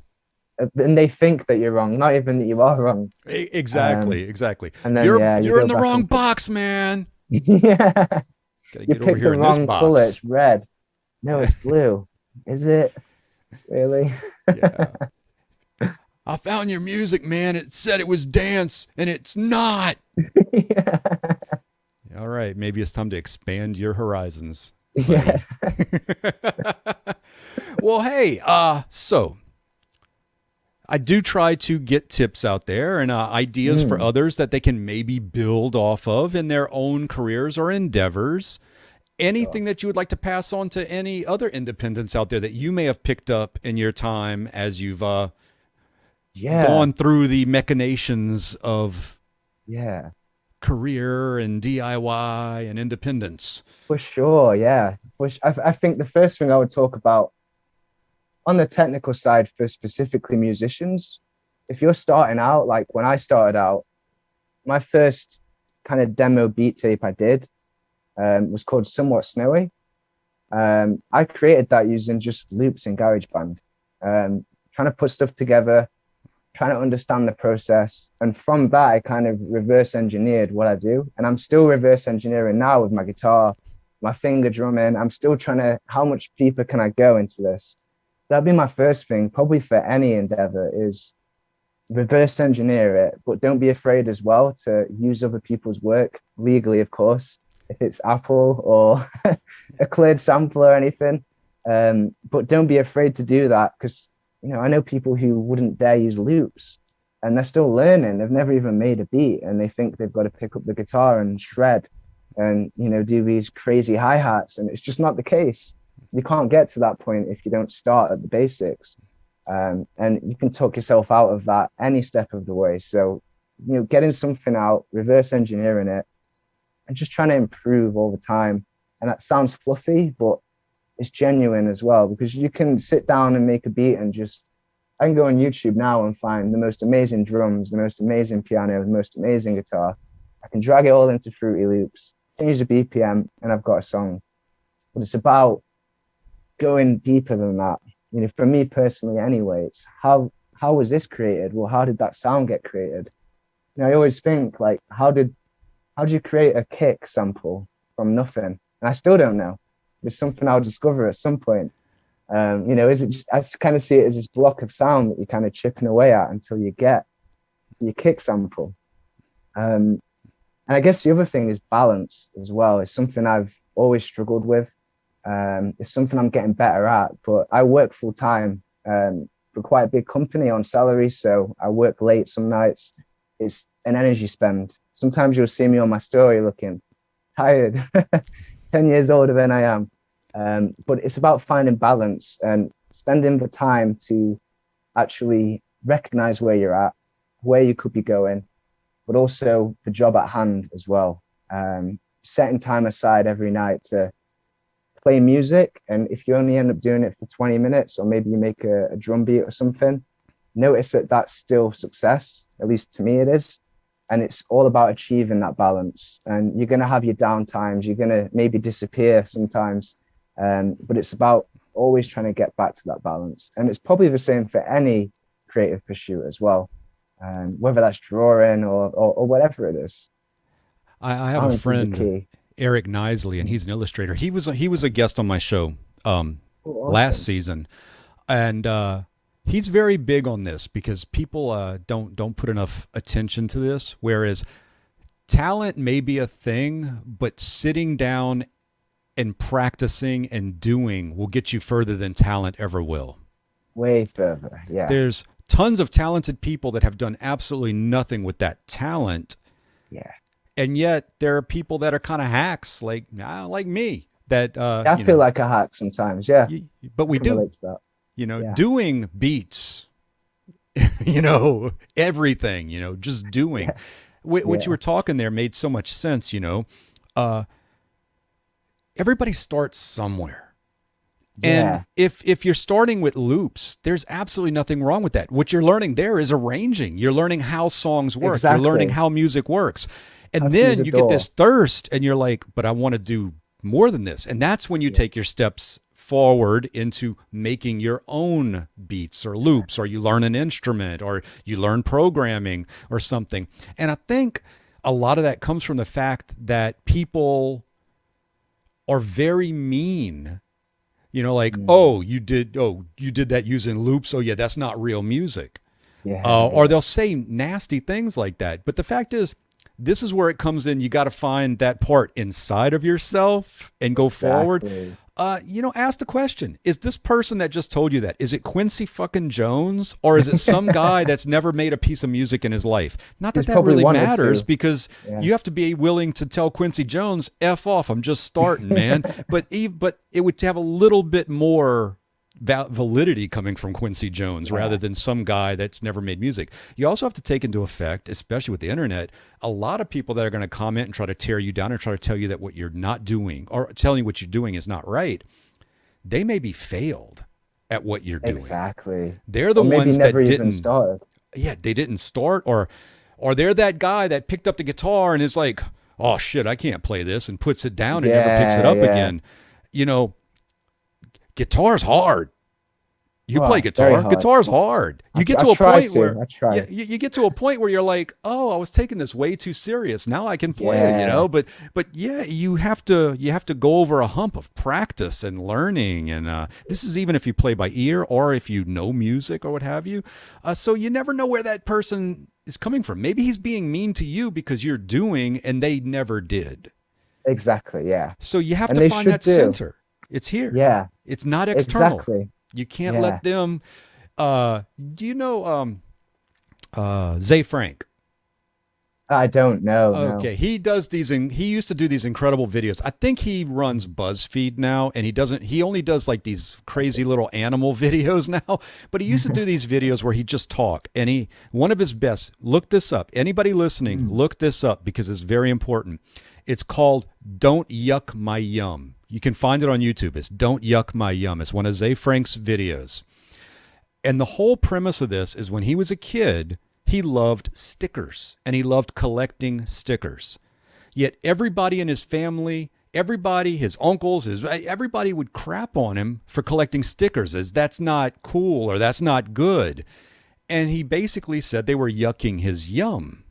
and they think that you're wrong, not even that you are wrong. Exactly, exactly. And then, You're yeah, you you're go in the back wrong and pick, box, man. yeah, Got to you get over picked here the in this wrong color. box. It's red. No, Yeah, it's blue. Is it really? yeah. I found your music, man. It said it was dance, and it's not. Yeah. All right, maybe it's time to expand your horizons, Yeah. buddy. Well, hey, so I do try to get tips out there and ideas for Mm, others that they can maybe build off of in their own careers or endeavors. sure. Anything that you would like to pass on to any other independents out there that you may have picked up in your time as you've Yeah. gone through the machinations of Yeah. career and DIY and independence? For sure. Yeah. I think the first thing I would talk about on the technical side for specifically musicians, if you're starting out, like when I started out, my first kind of demo beat tape I did was called Somewhat Snowy. I created that using just loops in GarageBand, trying to put stuff together, trying to understand the process. And from that, I kind of reverse engineered what I do. And I'm still reverse engineering now with my guitar, my finger drumming. I'm still trying to, how much deeper can I go into this? That'd be my first thing, probably for any endeavor, is reverse engineer it, but don't be afraid as well to use other people's work legally, of course, if it's Apple or a cleared sample or anything. But don't be afraid to do that because I know people who wouldn't dare use loops and they're still learning. They've never even made a beat and they think they've got to pick up the guitar and shred and do these crazy hi-hats, and it's just not the case. You can't get to that point if you don't start at the basics. And you can talk yourself out of that any step of the way. So, getting something out, reverse engineering it, and just trying to improve all the time. And that sounds fluffy, but it's genuine as well, because you can sit down and make a beat and I can go on YouTube now and find the most amazing drums, the most amazing piano, the most amazing guitar. I can drag it all into Fruity Loops, change the BPM, and I've got a song. But it's about going deeper than that. For me personally, anyway, it's how was this created? Well, how did that sound get created? I always think like, how did you create a kick sample from nothing? And I still don't know. It's something I'll discover at some point. Is it just, I kind of see it as this block of sound that you're kind of chipping away at until you get your kick sample. And I guess the other thing is balance as well. It's something I've always struggled with. It's something I'm getting better at, but I work full time for quite a big company on salary, so I work late some nights. It's an energy spend. Sometimes you'll see me on my story looking tired, 10 years older than I am. But it's about finding balance and spending the time to actually recognize where you're at, where you could be going, but also the job at hand as well. Setting time aside every night to play music. And if you only end up doing it for 20 minutes, or maybe you make a drum beat or something, notice that that's still success. At least to me, it is. And it's all about achieving that balance. And you're going to have your down times. You're going to maybe disappear sometimes. But it's about always trying to get back to that balance. And it's probably the same for any creative pursuit as well, whether that's drawing or whatever it is. I have a friend, Eric Nisley, and he's an illustrator. He was a guest on my show Awesome. last season, and he's very big on this because people don't put enough attention to this. Whereas talent may be a thing, but sitting down and practicing and doing will get you further than talent ever will. Way further, yeah. There's tons of talented people that have done absolutely nothing with that talent. Yeah. And yet there are people that are kind of hacks like me that I feel like a hack sometimes. Yeah. But we do, doing beats, everything, just doing. Yeah. What you were talking there made so much sense. Everybody starts somewhere. And if you're starting with loops, there's absolutely nothing wrong with that. What you're learning there is arranging. You're learning how songs work. Exactly. You're learning how music works. And then you get this thirst and you're like, but I want to do more than this. And that's when you take your steps forward into making your own beats or loops, or you learn an instrument, or you learn programming or something. And I think a lot of that comes from the fact that people are very mean. You did that using loops. Oh yeah, that's not real music. Or they'll say nasty things like that. But the fact is, this is where it comes in. You got to find that part inside of yourself and go forward. Ask the question, is this person that just told you that, is it Quincy fucking Jones, or is it some guy that's never made a piece of music in his life? Not that that really matters, because you have to be willing to tell Quincy Jones, F off, I'm just starting, man. but it would have a little bit more validity coming from Quincy Jones rather than some guy that's never made music. You also have to take into effect, especially with the internet, a lot of people that are going to comment and try to tear you down and try to tell you that what you're not doing, or telling you what you're doing is not right. They may be failed at what you're doing. Exactly. They're the ones that didn't start. Yeah, they didn't start, or they're that guy that picked up the guitar and is like, oh shit, I can't play this, and puts it down and never picks it up again. Guitar's hard. You play guitar. Guitar's hard. You get to a point where you get to a point where you're like, oh, I was taking this way too serious. Now I can play, But you have to go over a hump of practice and learning. And this is even if you play by ear or if you know music or what have you. So you never know where that person is coming from. Maybe he's being mean to you because you're doing and they never did. Exactly. Yeah. So you have to find that center. It's here. Yeah. It's not external. Exactly. You can't let them. Do you know Zay Frank? I don't know. Okay, no. He does these. He used to do these incredible videos. I think he runs BuzzFeed now, and he only does like these crazy little animal videos now. But he used to do these videos where he just talk. And one of his best. Look this up. Anybody listening, look this up because it's very important. It's called "Don't Yuck My Yum." You can find it on YouTube. It's Don't Yuck My Yum. It's one of Zay Frank's videos. And the whole premise of this is when he was a kid, he loved stickers and he loved collecting stickers. Yet everybody in his family, his uncles, everybody would crap on him for collecting stickers as that's not cool or that's not good. And he basically said they were yucking his yum.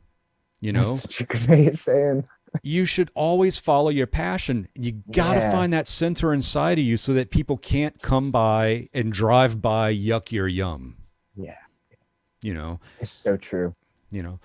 That's such a great saying. You should always follow your passion. You got to find that center inside of you so that people can't come by and drive by, yuck your yum. Yeah. It's so true.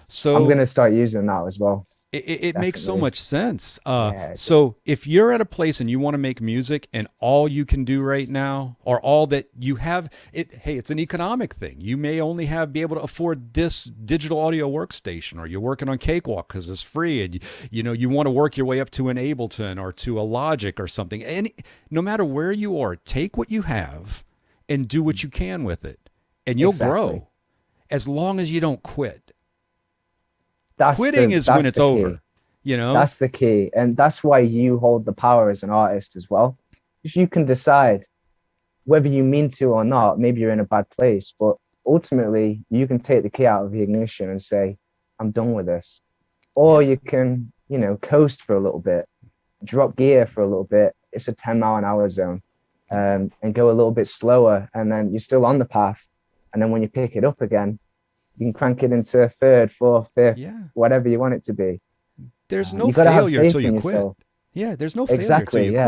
So I'm going to start using that as well. It makes so Definitely. much sense. Yeah. So if you're at a place and you want to make music and all you can do right now or all that you have, hey, it's an economic thing. You may only be able to afford this digital audio workstation, or you're working on Cakewalk because it's free, and you want to work your way up to an Ableton or to a Logic or something. And no matter where you are, take what you have and do what you can with it, and you'll Exactly. grow as long as you don't quit. That's Quitting the is when that's it's the key. over, you know? That's the key. And that's why you hold the power as an artist as well. Because you can decide whether you mean to or not. Maybe you're in a bad place, but ultimately you can take the key out of the ignition and say, I'm done with this. Or Yeah. you can, coast for a little bit, drop gear for a little bit. It's a 10-mile-an-hour zone, and go a little bit slower. And then you're still on the path. And then when you pick it up again, you can crank it into third, fourth, fifth, Yeah. whatever you want it to be. There's no You got to have failure until faith you in quit. yourself. Yeah, there's no failure until Exactly. you Yeah.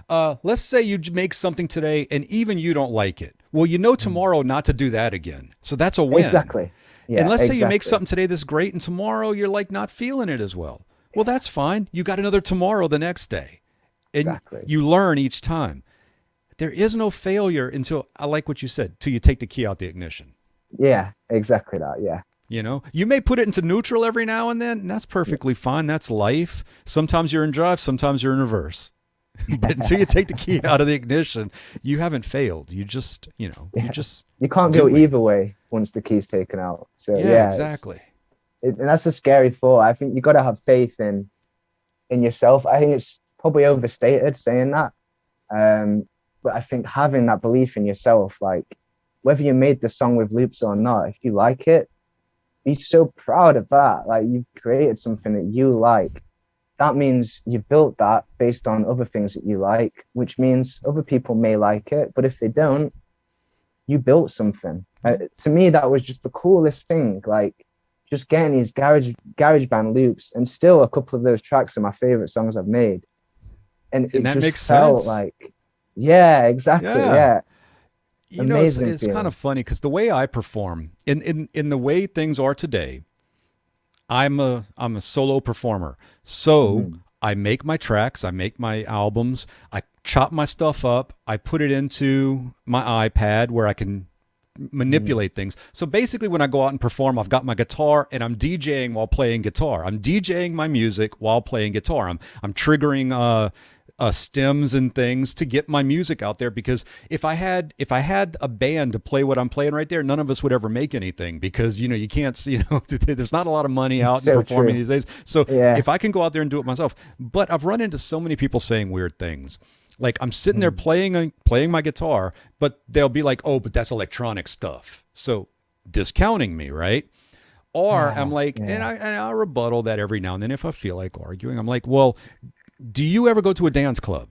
quit. Let's say you make something today and even you don't like it. Well, Mm. tomorrow not to do that again. So that's a win. Exactly. And Yeah, let's say you make exactly. something today that's great and tomorrow you're like not feeling it as well. Well, that's fine. You got another tomorrow the next day. And Exactly. you learn each time. There is no failure until, I like what you said, till you take the key out the ignition. Yeah, exactly that. Yeah. You may put it into neutral every now and then, and that's perfectly fine. That's life. Sometimes you're in drive, sometimes you're in reverse. But until you take the key out of the ignition, you haven't failed. You're Yeah. just You can't go doing. either way once the key's taken out. So Yeah, yeah, exactly. and that's a scary thought. I think you got to have faith in yourself. I think it's probably overstated saying that. But I think having that belief in yourself, like whether you made the song with loops or not, if you like it, be so proud of that. Like you've created something that you like. That means you built that based on other things that you like, which means other people may like it. But if they don't, you built something. Yeah. To me, that was just the coolest thing. Like just getting these garage band loops, and still a couple of those tracks are my favorite songs I've made. And And it that just makes felt sense. like, yeah, exactly, Yeah. yeah, It's amazing it's kind of feeling. funny because the way I perform in the way things are today, I'm a solo performer. So Mm-hmm. I make my tracks, I make my albums, I chop my stuff up, I put it into my iPad where I can Mm-hmm. manipulate things. So basically when I go out and perform, I've got my guitar and I'm DJing while playing guitar. I'm DJing my music while playing guitar. I'm triggering stems and things to get my music out there, because if I had a band to play what I'm playing right there, none of us would ever make anything, because you can't there's not a lot of money out in So performing true. these days. So Yeah. if I can go out there and do it myself, but I've run into so many people saying weird things. Like I'm sitting there Mm. playing my guitar, but they'll be like, "Oh, but that's electronic stuff." So discounting me, right? Or I'm Ah, like, yeah. and I rebuttal that every now and then if I feel like arguing. I'm like, "Well, do you ever go to a dance club?"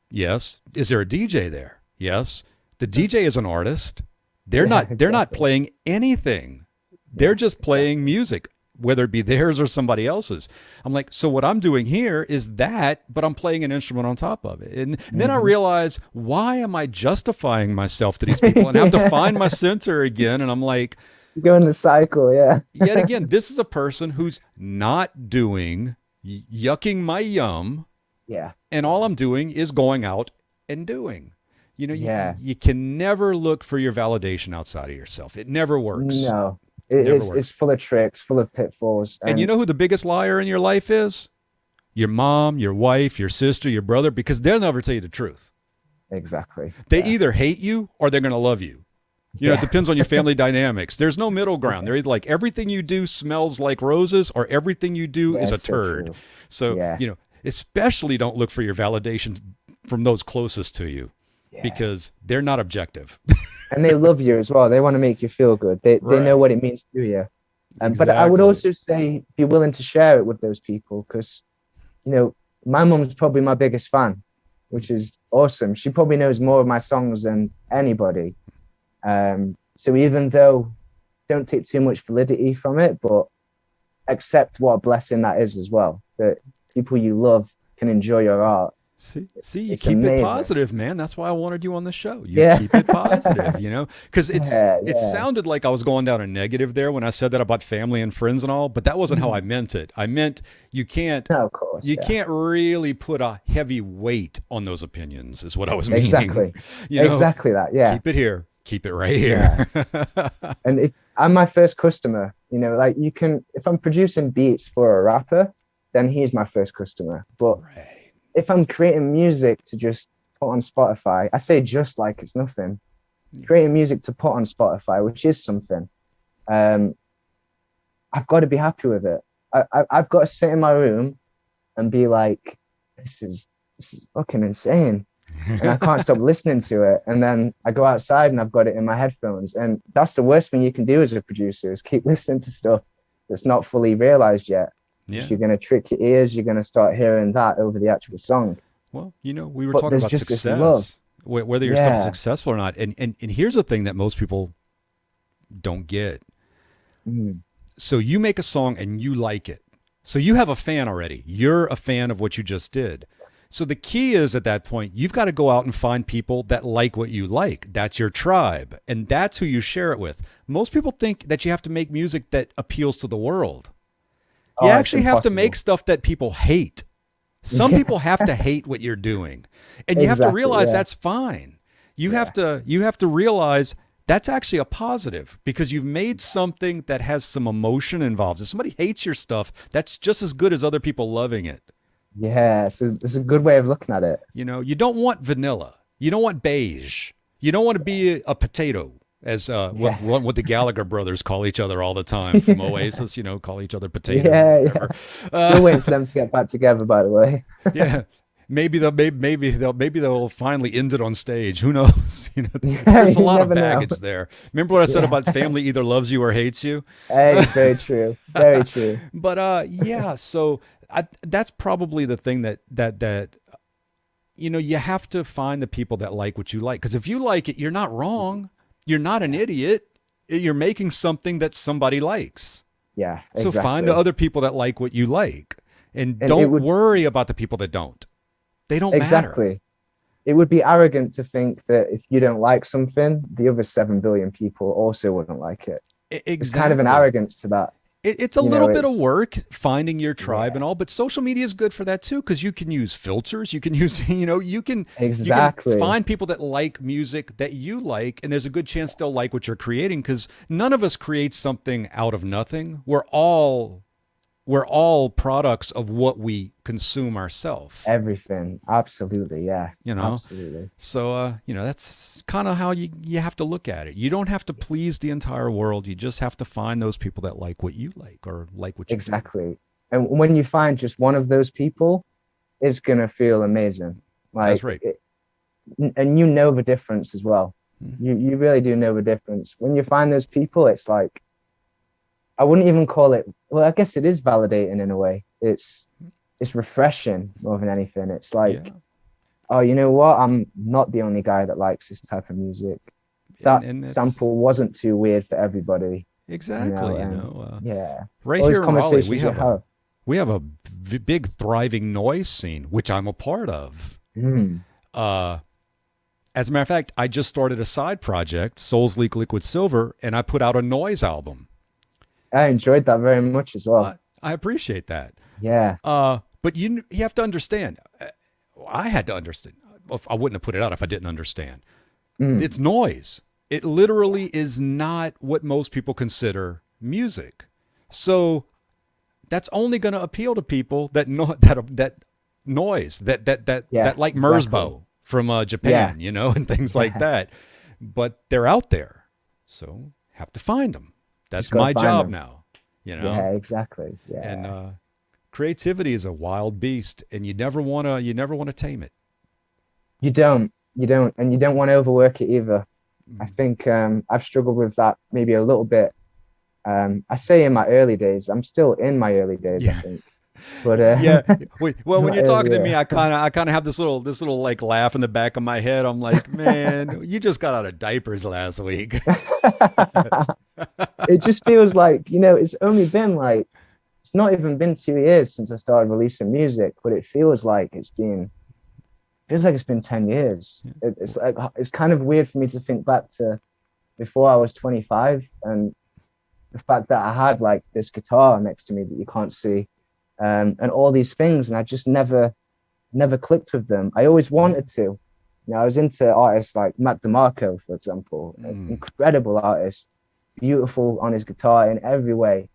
Yes. Is there a DJ there? Yes. The DJ is an artist. They're Yeah, not they're not exactly. playing anything. They're Yeah, just playing exactly. music, whether it be theirs or somebody else's. I'm like, so what I'm doing here is that, but I'm playing an instrument on top of it. And then I Hmm. realize, why am I justifying myself to these people and have to find my Yeah. center again? And I'm like, You go in the cycle, yeah. yet again, this is a person who's not doing yucking my yum, Yeah. and all I'm doing is going out and doing. Yeah. You can never look for your validation outside of yourself. It never works. No. Never It's works. full of tricks, full of pitfalls. And you And know who the biggest liar in your life is? Your mom, your wife, your sister, your brother, because they'll never tell you the truth. exactly. They Yeah. either hate you or they're going to love you. It Yeah. depends on your family dynamics. There's no middle ground. Yeah. They're either like, everything you do smells like roses, or everything you do Yeah, is a it's so turd. true. So, Yeah. especially don't look for your validation from those closest to you, Yeah. because they're not objective. And they love you as well. They want to make you feel good. They know Right. what it means to you. But I would Exactly. also say be willing to share it with those people, because you know my mum's probably my biggest fan, which is awesome. She probably knows more of my songs than anybody. So even though don't take too much validity from it, but accept what a blessing that is as well. That people you love can enjoy your art. See, you It's keep it amazing. positive, man. That's why I wanted you on the show. You Yeah. keep it positive, because Yeah, it yeah. sounded like I was going down a negative there when I said that about family and friends and all, but that wasn't how I Mhm. meant it. I meant you can't No, of course, you yeah. can't really put a heavy weight on those opinions is what I was meaning. Exactly. Exactly that. Yeah. Keep it here. Keep it right Yeah. here. And if I'm my first customer, like you can, if I'm producing beats for a rapper, then he's my first customer. But Right. if I'm creating music to just put on Spotify, I say just like it's nothing. Creating music to put on Spotify, which is something, um, I've got to be happy with it. I've got to sit in my room and be like, this is fucking insane. And I can't stop listening to it. And then I go outside and I've got it in my headphones. And that's the worst thing you can do as a producer is keep listening to stuff that's not fully realized yet. Because Yeah. you're going to trick your ears. You're going to start hearing that over the actual song. Well, we were But talking there's about just this love. success, whether your stuff is Yeah. successful or not. And here's the thing that most people don't get. Mm. So you make a song and you like it. So you have a fan already. You're a fan of what you just did. So the key is at that point, you've got to go out and find people that like what you like. That's your tribe. And that's who you share it with. Most people think that you have to make music that appeals to the world. You Oh, it's actually have to make impossible. stuff that people hate. Some Yeah, people have to hate what you're doing. And you have to exactly. realize Yeah. that's fine. Yeah. You have to realize that's actually a positive because you've made something that has some emotion involved. If somebody hates your stuff, that's just as good as other people loving it. Yeah. So it's a good way of looking at it. You don't want vanilla. You don't want beige. You don't want to be a potato, as Yeah. what the Gallagher brothers call each other all the time from Oasis. Call each other potatoes or Yeah. Yeah. whatever. Still Uh, waiting for them to get back together, by the way. yeah, maybe they'll finally end it on stage. Who knows? Yeah, There's a you lot of never know. baggage there. Remember what I said Yeah. about family either loves you or hates you? Hey, very true. Very true. But yeah, so that's probably the thing that you have to find the people that like what you like. Because if you like it, you're not wrong. You're not an idiot. You're making something that somebody likes. Yeah, So find the exactly. other people that like what you like, and And it don't would worry about the people that don't. They don't matter. exactly. It would be arrogant to think that if you don't like something, the other 7 billion people also wouldn't like it. There's kind of an Exactly. arrogance to that. It's a little bit of It's work finding your tribe yeah, and all, but social media is good for that too because you can use filters. You can use, you can exactly. find people that like music that you like, and there's a good chance they'll like what you're creating because none of us create something out of nothing. We're all products of what we consume ourselves. Everything. Absolutely. Yeah. You know, Absolutely. so that's kind of how you have to look at it. You don't have to please the entire world. You just have to find those people that like what you like or like what you do. Exactly. And when you find just one of those people, it's gonna feel amazing. That's Like right. and you know the difference as well. Mhm. You really do know the difference. When you find those people, it's like I wouldn't even call it, well, I guess it is validating in a way. It's refreshing more than anything. It's Yeah. like, oh, you know what? I'm not the only guy that likes this type of music. and That and that's sample wasn't too weird for everybody, exactly and yeah, right all these here in Raleigh conversations you have. we have a big thriving noise scene which I'm a part of. Mm, uh as a matter of fact, I just started a side project, Souls Leak Liquid Silver, and I put out a noise album. I enjoyed that very much as well. I appreciate that. Yeah. But you have to understand, I had to understand. I wouldn't have put it out if I didn't understand. Mm, It's noise. It literally is not what most people consider music. So that's only going to appeal to people that know that noise yeah, that like exactly. Merzbow from Yeah. Japan, and things like Yeah. that. But they're out there, so have to find them. Just That's gotta my find job them. now. Yeah, exactly. And Yeah. creativity is a wild beast, and you never wanna tame it. You don't, and you don't want to overwork it either. I Mm. think I've struggled with that maybe a little bit. I say in my early days, I'm still in my early days, I Yeah. think, but Yeah. Wait, well, when not you're talking to me, earlier. I kind of have this little like laugh in the back of my head. I'm like, man, you just got out of diapers last week. It just feels like, it's only been like, it's not even been 2 years since I started releasing music, but it feels like it's been feels like it's been 10 years. Yeah. It's like, it's kind of weird for me to think back to before I was 25, and the fact that I had like this guitar next to me that you can't see, and all these things, and I just never clicked with them. I always wanted to. You know, I was into artists like Mac DeMarco, for example, an incredible artist, beautiful on his guitar in every way.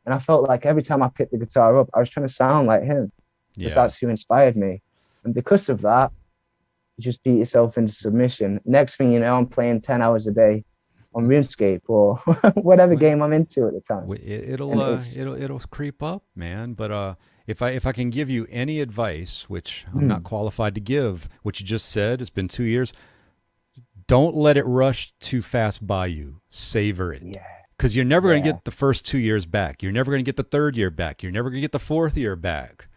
And I felt like every time I picked the guitar up, I was trying to sound like him, because that's who inspired me. And because of that, you just beat yourself into submission. Next thing you know, I'm playing 10 hours a day on RuneScape or whatever game I'm into at the time. It'll creep up, man. But if I can give you any advice, which I'm not qualified to give, what you just said, it's been 2 years. Don't let it rush too fast by you. Savor it. Yeah. Because you're never going to get the first 2 years back. You're never going to get the third year back. You're never going to get the fourth year back.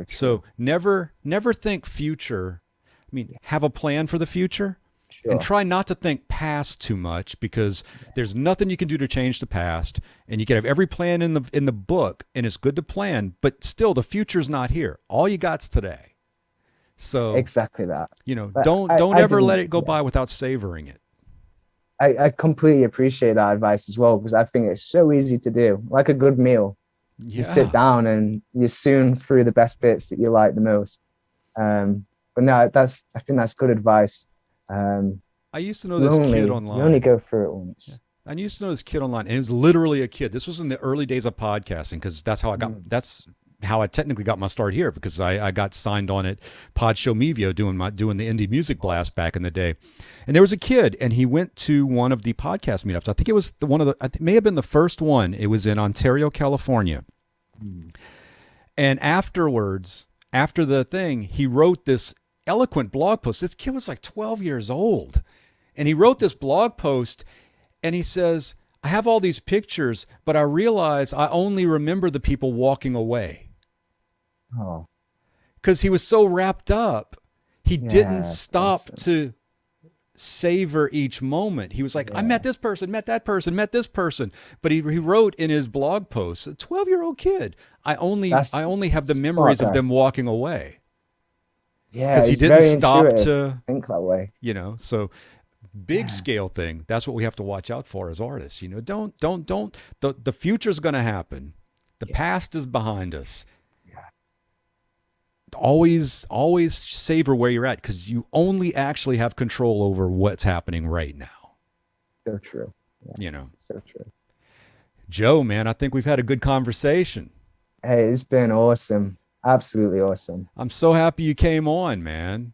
So never think future. I mean, have a plan for the future. Sure. And try not to think past too much, because there's nothing you can do to change the past, and you can have every plan in the book, and it's good to plan, but still the future's not here. All you got's today. So exactly that. You know, don't ever let it go by without savoring it. I completely appreciate that advice as well, because I think it's so easy to do, like a good meal. You sit down and you soon through the best bits that you like the most. But no, I think that's good advice. I used to know this kid online. You only go through it once. Yeah. I used to know this kid online, and it was literally a kid. This was in the early days of podcasting, because that's how I got. That's how I technically got my start here, because I got signed on at Pod Show Mevio doing the indie music blast back in the day. And there was a kid, and he went to one of the podcast meetups. I think it was it may have been the first one. It was in Ontario, California. And afterwards, after the thing, he wrote this eloquent blog post. This kid was like 12 years old, and he wrote this blog post, and he says, I have all these pictures, but I realize I only remember the people walking away. Oh, because he was so wrapped up, he didn't stop to savor each moment. He was like, I met this person, met that person, met this person. But he wrote in his blog post, a 12-year-old kid, I only have the memories of them walking away. Yeah, because he didn't stop to think that way. You know, so big scale thing. That's what we have to watch out for as artists. You know, don't. The future's going to happen. The past is behind us. Yeah. Always savor where you're at, because you only actually have control over what's happening right now. So true. Yeah. You know, so true. Joe, man, I think we've had a good conversation. Hey, it's been awesome. Absolutely awesome. I'm so happy you came on, man.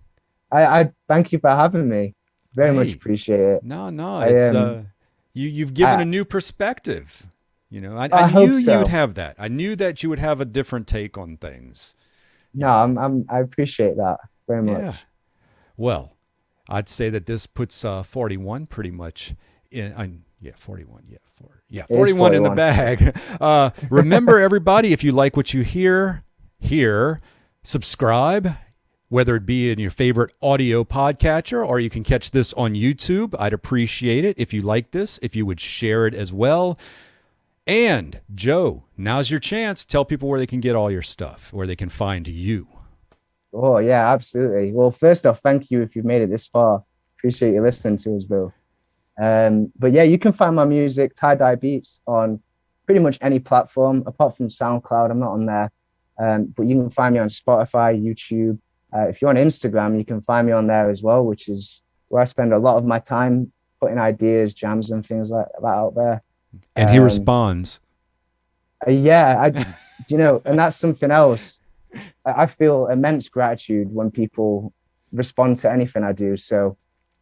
I thank you for having me. Very much appreciate it. No, it's you've given a new perspective. You know, I knew you'd have that. I knew that you would have a different take on things. No, I appreciate that very much. Yeah. Well, I'd say that this puts 41 pretty much in. 41. 41 in the bag. Remember, everybody, if you like what you hear here, subscribe, whether it be in your favorite audio podcatcher, or you can catch this on YouTube. I'd appreciate it if you like this, if you would share it as well. And Joe, now's your chance. Tell people where they can get all your stuff, where they can find you. Oh, yeah, absolutely. Well, first off, thank you if you've made it this far. Appreciate you listening to us, Bill. But yeah, you can find my music, Tie Dye Beats, on pretty much any platform apart from SoundCloud. I'm not on there. But you can find me on Spotify, YouTube. If you're on Instagram, you can find me on there as well, which is where I spend a lot of my time putting ideas, jams, and things like that out there. And he responds. Yeah, you know, and that's something else. I feel immense gratitude when people respond to anything I do. So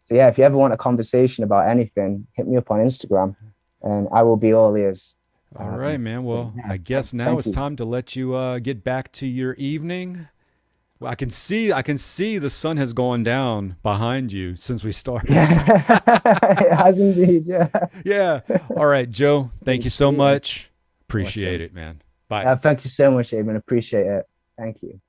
yeah, if you ever want a conversation about anything, hit me up on Instagram, and I will be all ears. All right, man. Well, I guess now it's time to let you get back to your evening. Well, I can see the sun has gone down behind you since we started. Yeah. It has indeed, yeah. Yeah. All right, Joe, thank you so much. Appreciate it, man. Bye. Thank you so much, Eamon. Appreciate it. Thank you.